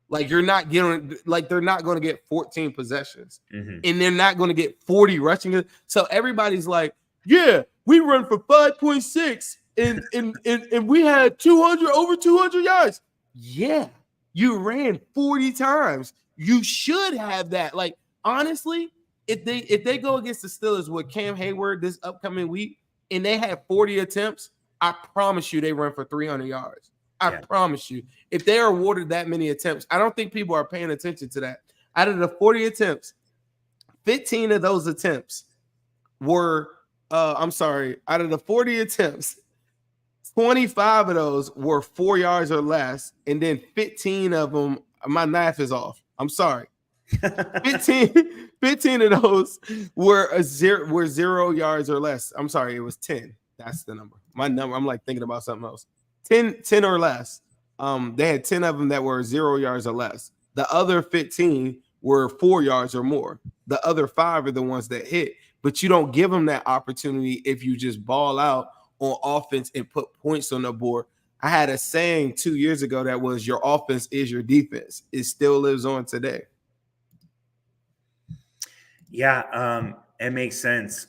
Like they're not going to get 14 possessions, and they're not going to get 40 rushing. So everybody's like, "Yeah, we run for 5.6, and we had over 200 yards." Yeah, you ran 40 times. You should have that. Like honestly, if they go against the Steelers with Cam Hayward this upcoming week, and they have 40 attempts, I promise you they run for 300 yards. I promise you. If they are awarded that many attempts, I don't think people are paying attention to that. Out of the 40 attempts, 15 of those attempts were, out of the 40 attempts, 25 of those were 4 yards or less. And then 15 of them, my math is off. I'm sorry. 15 of those were 0 yards or less. I'm sorry. It was 10. That's the number. My number. I'm thinking about something else. 10 or less. They had 10 of them that were 0 yards or less. The other 15 were 4 yards or more. The other 5 are the ones that hit, but you don't give them that opportunity if you just ball out on offense and put points on the board. I had a saying 2 years ago that was, your offense is your defense. It still lives on today. Yeah, it makes sense.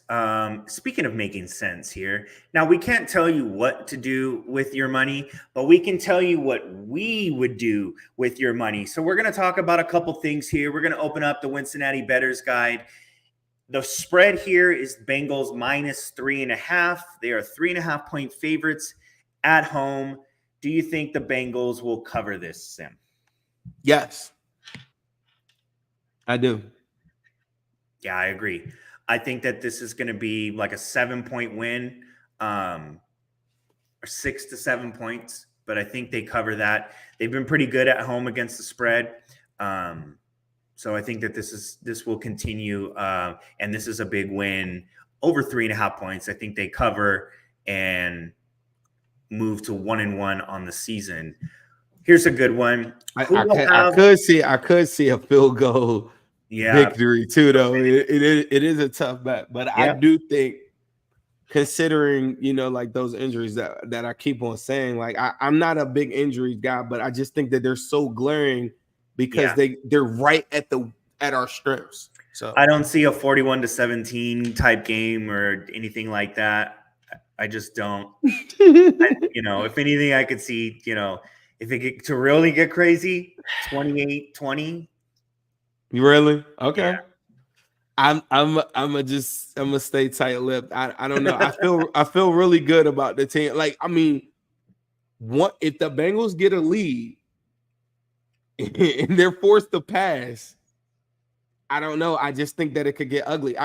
Speaking of making sense here, now we can't tell you what to do with your money, but we can tell you what we would do with your money. So we're going to talk about a couple things here. We're going to open up the Wincinnati Bettors Guide. The spread here is Bengals -3.5. They are 3.5-point favorites at home. Do you think the Bengals will cover this, Sim? Yes, I do. Yeah, I agree. I think that this is going to be like a 7-point win, or 6 to 7 points, but I think they cover that. They've been pretty good at home against the spread. So I think that this will continue, and this is a big win, over 3.5 points. I think they cover and move to 1-1 on the season. Here's a good one. I could see a field goal victory too, though. It is a tough bet, but I do think, considering like those injuries that I keep on saying, like I'm not a big injury guy, but I just think that they're so glaring because they're right at our strengths. So I don't see a 41-17 type game or anything like that. I just don't. If anything, I could see, if it get to really get crazy, 28-20. You really? Okay. Yeah. I'm gonna stay tight-lipped. I don't know. I feel really good about the team. Like, I mean, if the Bengals get a lead and they're forced to pass, I don't know. I just think that it could get ugly.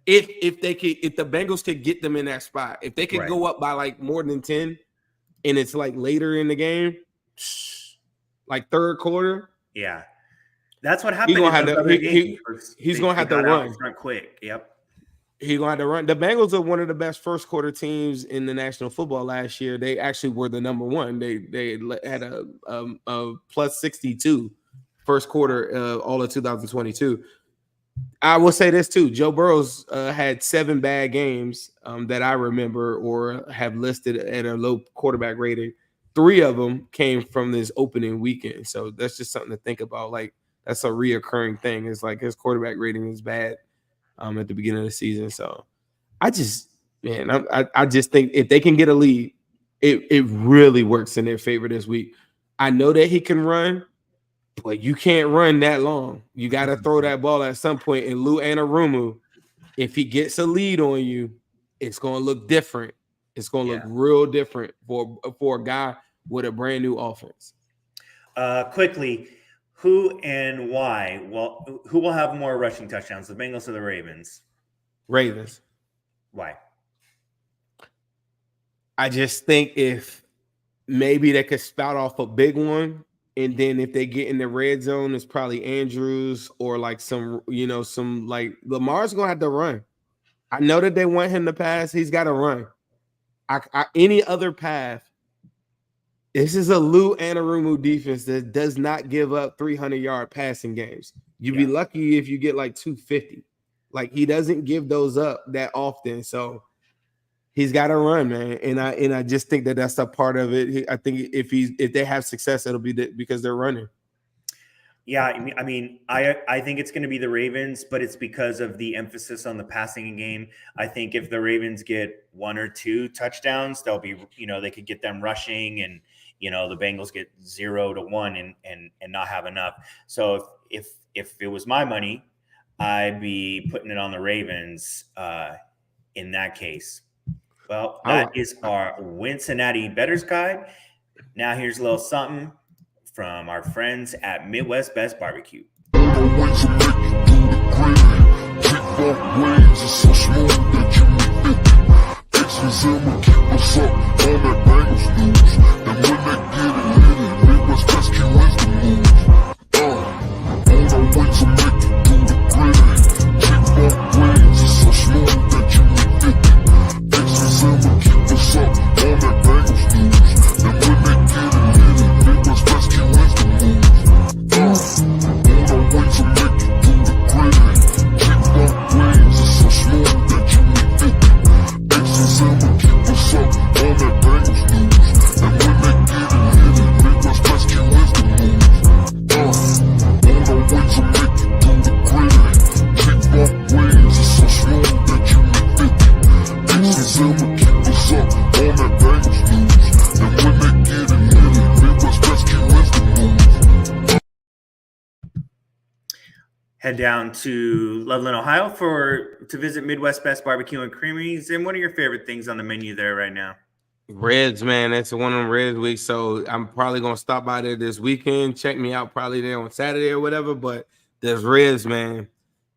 If the Bengals could get them in that spot, if they could go up by like more than 10, and it's like later in the game, like third quarter, that's what happened. He's gonna have to run front quick. Yep. He's gonna have to run. The Bengals are one of the best first quarter teams in the National Football last year. They actually were the number one. They had a plus 62 first quarter all of 2022. I will say this too. Joe Burrow's had 7 bad games that I remember or have listed at a low quarterback rating. 3 of them came from this opening weekend. So that's just something to think about. Like, that's a reoccurring thing. It's like his quarterback rating is bad at the beginning of the season. So I just think if they can get a lead, it really works in their favor this week. I know that he can run, but you can't run that long. You got to throw that ball at some point. And Lou Anarumo, if he gets a lead on you, it's going to look different. It's going to look real different for a guy with a brand new offense. Quickly, who and why? Well, who will have more rushing touchdowns, the Bengals or the Ravens? Ravens. Why? I just think if maybe they could spout off a big one, and then if they get in the red zone, it's probably Andrews or like some like Lamar's going to have to run. I know that they want him to pass. He's got to run. Any other path, this is a Lou Anarumo defense that does not give up 300-yard passing games. You'd be lucky if you get like 250. Like, he doesn't give those up that often. So he's got to run, man. And I just think that that's a part of it. I think if they have success, it'll be because they're running. Yeah, I mean, I think it's going to be the Ravens, but it's because of the emphasis on the passing game. I think if the Ravens get 1 or 2 touchdowns, they'll be, they could get them rushing, and the Bengals get 0 to 1 and not have enough. So if it was my money, I'd be putting it on the Ravens in that case. Well, that is our Wincinnati Bettors Guide. Now here's a little something from our friends at Midwest Best Barbecue. head down to Loveland, Ohio to visit Midwest Best Barbecue and Creameries. And what are your favorite things on the menu there right now? Reds, man. It's one of them Reds weeks. So I'm probably gonna stop by there this weekend. Check me out probably there on Saturday or whatever. But there's Reds, man.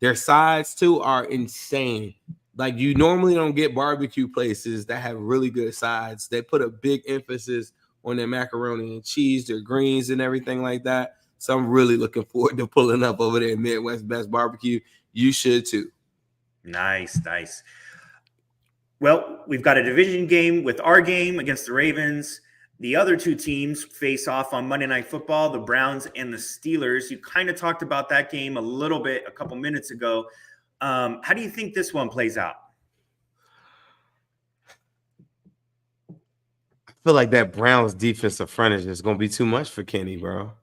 Their sides too are insane. Like you normally don't get barbecue places that have really good sides. They put a big emphasis on their macaroni and cheese, their greens, and everything like that. So I'm really looking forward to pulling up over there at Midwest Best Barbecue. You should too. Nice. Well, we've got a division game with our game against the Ravens. The other two teams face off on Monday Night Football, the Browns and the Steelers. You kind of talked about that game a little bit a couple minutes ago. How do you think this one plays out? I feel like that Browns defensive front is just gonna be too much for Kenny, bro.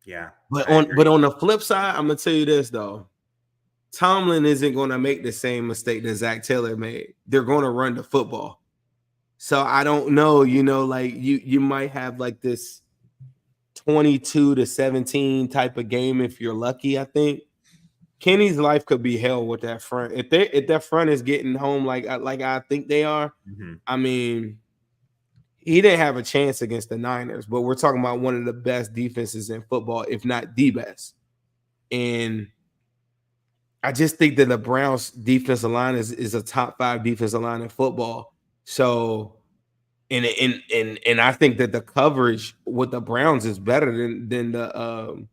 Yeah. But on the flip side, I'm gonna tell you this though. Tomlin isn't gonna make the same mistake that Zach Taylor made. They're gonna run the football. So I don't know, like you might have like this 22-17 type of game if you're lucky. I think Kenny's life could be hell with that front. If that front is getting home like I think they are, I mean, he didn't have a chance against the Niners, but we're talking about one of the best defenses in football, if not the best. And I just think that the Browns defensive line is a top 5 defensive line in football. So, and I think that the coverage with the Browns is better than the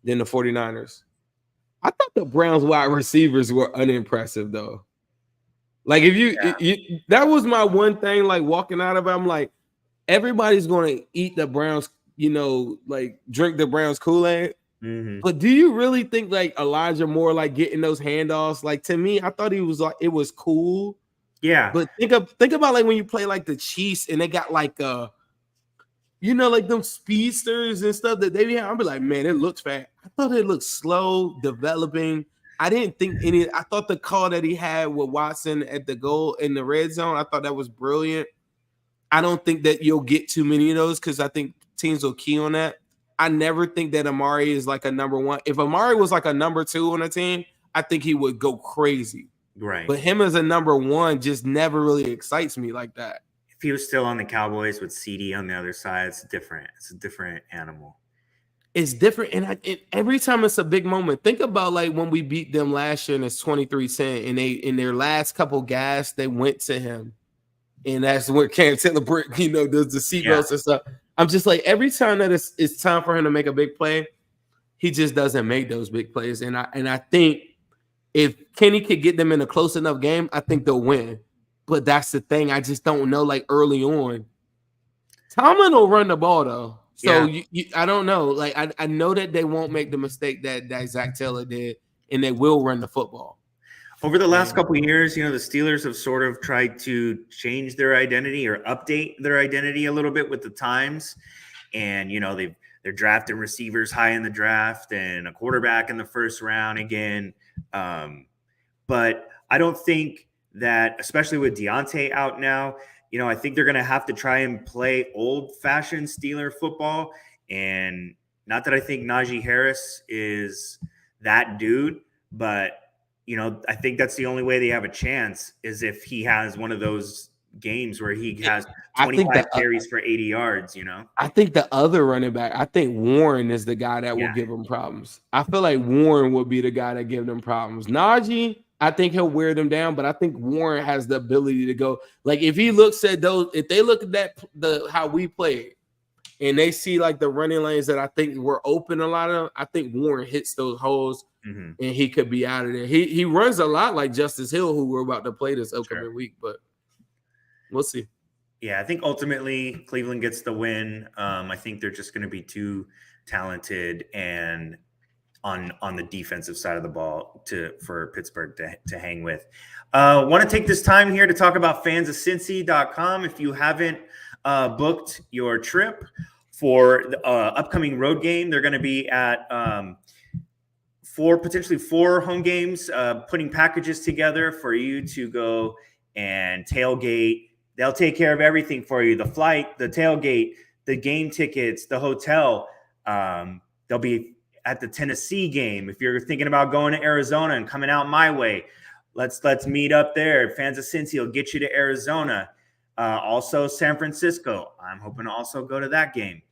49ers. I thought the Browns wide receivers were unimpressive though. Like if you that was my one thing, like walking out of it, I'm like, everybody's going to eat the Browns, like drink the Browns Kool-Aid. But do you really think like Elijah Moore, like getting those handoffs? Like to me, I thought he was like, it was cool. Yeah. But think about like when you play like the Chiefs and they got like like them speedsters and stuff that they have. I'll be like, man, it looks fast. I thought it looked slow, developing. I didn't think I thought the call that he had with Watson at the goal in the red zone, I thought that was brilliant. I don't think that you'll get too many of those because I think teams will key on that. I never think that Amari is like a number 1. If Amari was like a number 2 on a team, I think he would go crazy. Right. But him as a number 1 just never really excites me like that. If he was still on the Cowboys with CD on the other side, it's different. It's a different animal. It's different. And every time it's a big moment, think about like when we beat them last year and it's 23-10 and they in their last couple gas, they went to him. And that's where Cam Taylor Brick, does the seatbelts and stuff. I'm just like, every time that it's time for him to make a big play, he just doesn't make those big plays. And I think if Kenny could get them in a close enough game, I think they'll win. But that's the thing. I just don't know, like early on. Tomlin will run the ball, though. So I don't know. Like, I know that they won't make the mistake that Zach Taylor did, and they will run the football. Over the last couple of years, the Steelers have sort of tried to change their identity or update their identity a little bit with the times. And, they're drafting receivers high in the draft and a quarterback in the first round again. But I don't think that, especially with Deontay out now, I think they're going to have to try and play old-fashioned Steeler football. And not that I think Najee Harris is that dude, but I think that's the only way they have a chance is if he has one of those games where he has 25 carries for 80 yards, I think the other running back, I think Warren is the guy that will give them problems. I feel like Warren would be the guy that give them problems. Najee, I think he'll wear them down, but I think Warren has the ability to go. Like if he looks at those, if they look at how we played and they see like the running lanes that I think were open a lot of, I think Warren hits those holes. And he could be out of there. He runs a lot like Justice Hill, who we're about to play this upcoming week, but we'll see. Yeah, I think ultimately Cleveland gets the win. I think they're just going to be too talented and on the defensive side of the ball for Pittsburgh to hang with. Want to take this time here to talk about fansofcincy.com. If you haven't booked your trip for the upcoming road game, they're going to be at potentially four home games, putting packages together for you to go and tailgate. They'll take care of everything for you. The flight, the tailgate, the game tickets, the hotel. They'll be at the Tennessee game, if you're thinking about going to Arizona and coming out my way, let's meet up there. Fans of Cincy will get you to Arizona. Also San Francisco. I'm hoping to also go to that game.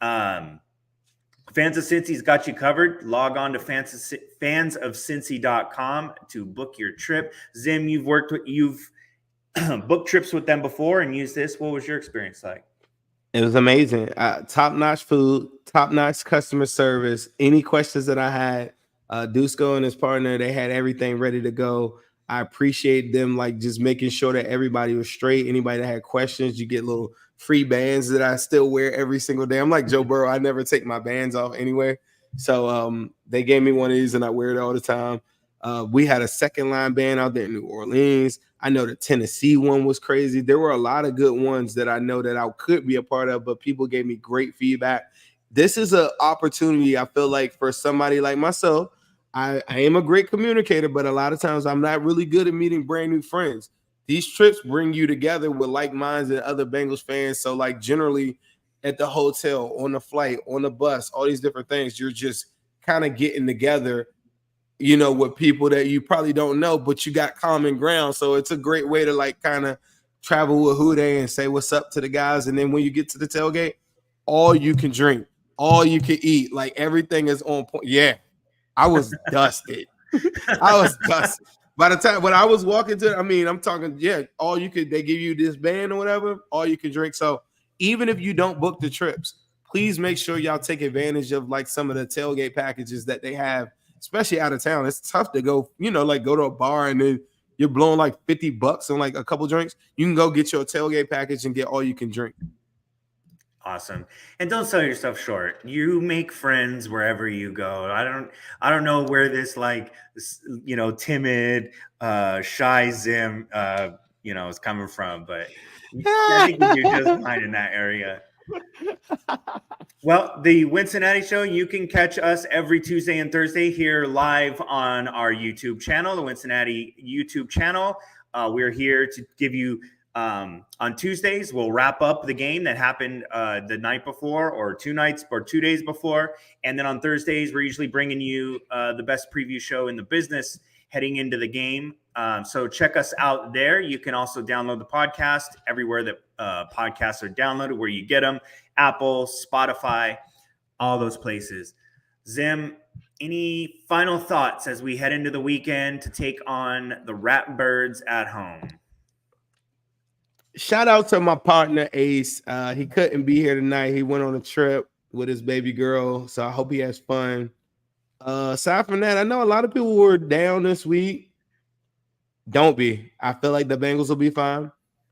Fans of Cincy's got you covered. Log on to fansofcincy.com to book your trip. Zim, you've booked trips with them before and used this. What was your experience like? It was amazing. Top-notch food, top-notch customer service. Any questions that I had, Dusko and his partner, they had everything ready to go. I appreciate them like just making sure that everybody was straight. Anybody that had questions, you get little free bands that I still wear every single day. I'm like Joe Burrow. I never take my bands off anyway. So they gave me one of these and I wear it all the time. We had a second line band out there in New Orleans. I know the Tennessee one was crazy. There were a lot of good ones that I know that I could be a part of, but people gave me great feedback. This is an opportunity, I feel like, for somebody like myself. I am a great communicator, but a lot of times I'm not really good at meeting brand new friends. These trips bring you together with like minds and other Bengals fans. So like generally at the hotel, on the flight, on the bus, all these different things, you're just kind of getting together, you know, with people that you probably don't know, but you got common ground. So it's a great way to like kind of travel with Houday and say what's up to the guys. And then when you get to the tailgate, all you can drink, all you can eat, like everything is on point. Yeah, I was dusted. I was dusted. By the time when I was walking to, I mean, I'm talking, yeah, all you could, they give you this band or whatever, all you can drink. So even if you don't book the trips, please make sure y'all take advantage of like some of the tailgate packages that they have, especially out of town. It's tough to go, you know, like go to a bar and then you're blowing like $50 on like a couple drinks. You can go get your tailgate package and get all you can drink. Awesome. And don't sell yourself short. You make friends wherever you go. I don't know where this like, you know, timid, shy Zim, you know, is coming from, but I think you do just fine in that area. Well, the Wincinnati show, you can catch us every Tuesday and Thursday here live on our YouTube channel, the Wincinnati YouTube channel. We're here to give you on Tuesdays, we'll wrap up the game that happened the night before or 2 days before. And then on Thursdays, we're usually bringing you the best preview show in the business heading into the game. So check us out there. You can also download the podcast everywhere that podcasts are downloaded, where you get them, Apple, Spotify, all those places. Zim, any final thoughts as we head into the weekend to take on the Ratbirds at home? Shout out to my partner, Ace. He couldn't be here tonight. He went on a trip with his baby girl, so I hope he has fun. Aside from that, I know a lot of people were down this week. Don't be. I feel like the Bengals will be fine.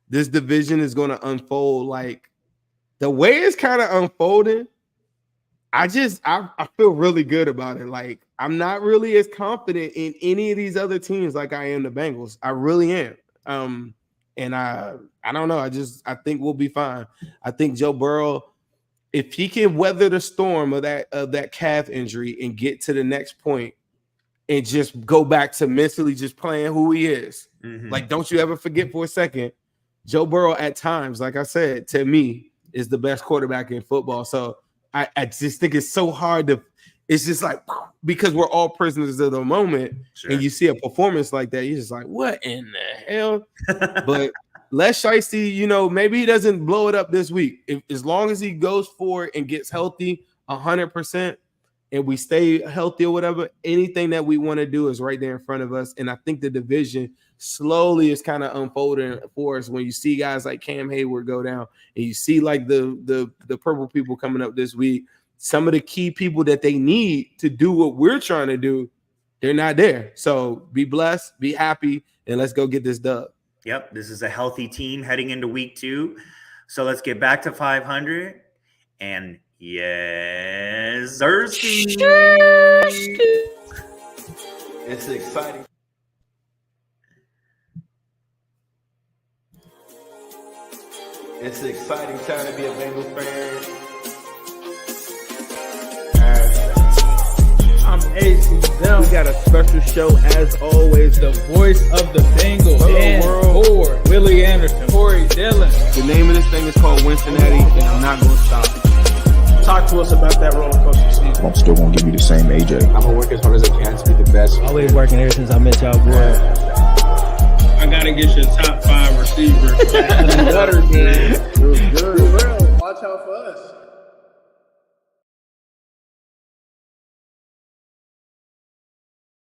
This division is going to unfold like the way it's kind of unfolding. I feel really good about it. Like, I'm not really as confident in any of these other teams like I am the Bengals. I really am. And I don't know. I think we'll be fine. I think Joe Burrow, if he can weather the storm of that calf injury and get to the next point and just go back to mentally just playing who he is. Mm-hmm. Like, don't you ever forget for a second, Joe Burrow at times, like I said, to me, is the best quarterback in football. So I just think it's so hard to – it's just like because we're all prisoners of the moment, sure. And you see a performance like that, you're just like, what in the hell? But Les Shiesty, you know, maybe he doesn't blow it up this week. As long as he goes for it and gets healthy 100% and we stay healthy or whatever, anything that we want to do is right there in front of us. And I think the division slowly is kind of unfolding for us when you see guys like Cam Hayward go down and you see like the purple people coming up this week. Some of the key people that they need to do what we're trying to do, they're not there. So be blessed, be happy, and let's go get this dub. Yep, this is a healthy team heading into week 2. So let's get back to 500. And yes, Zersky. It's exciting. It's an exciting time to be a Bengals fan. I'm AC Zim. We got a special show as always. The voice of the Bengals. Hello, world. Ford, Willie Anderson, Corey Dillon. The name of this thing is called Wincinnati, and I'm not going to stop. Talk to us about that roller coaster season. I'm still gonna give you the same AJ. I'm gonna work as hard as I can to be the best. Always working ever since I met y'all, boy. I gotta get you a top 5 receiver. Better, man. Good. Watch out for us.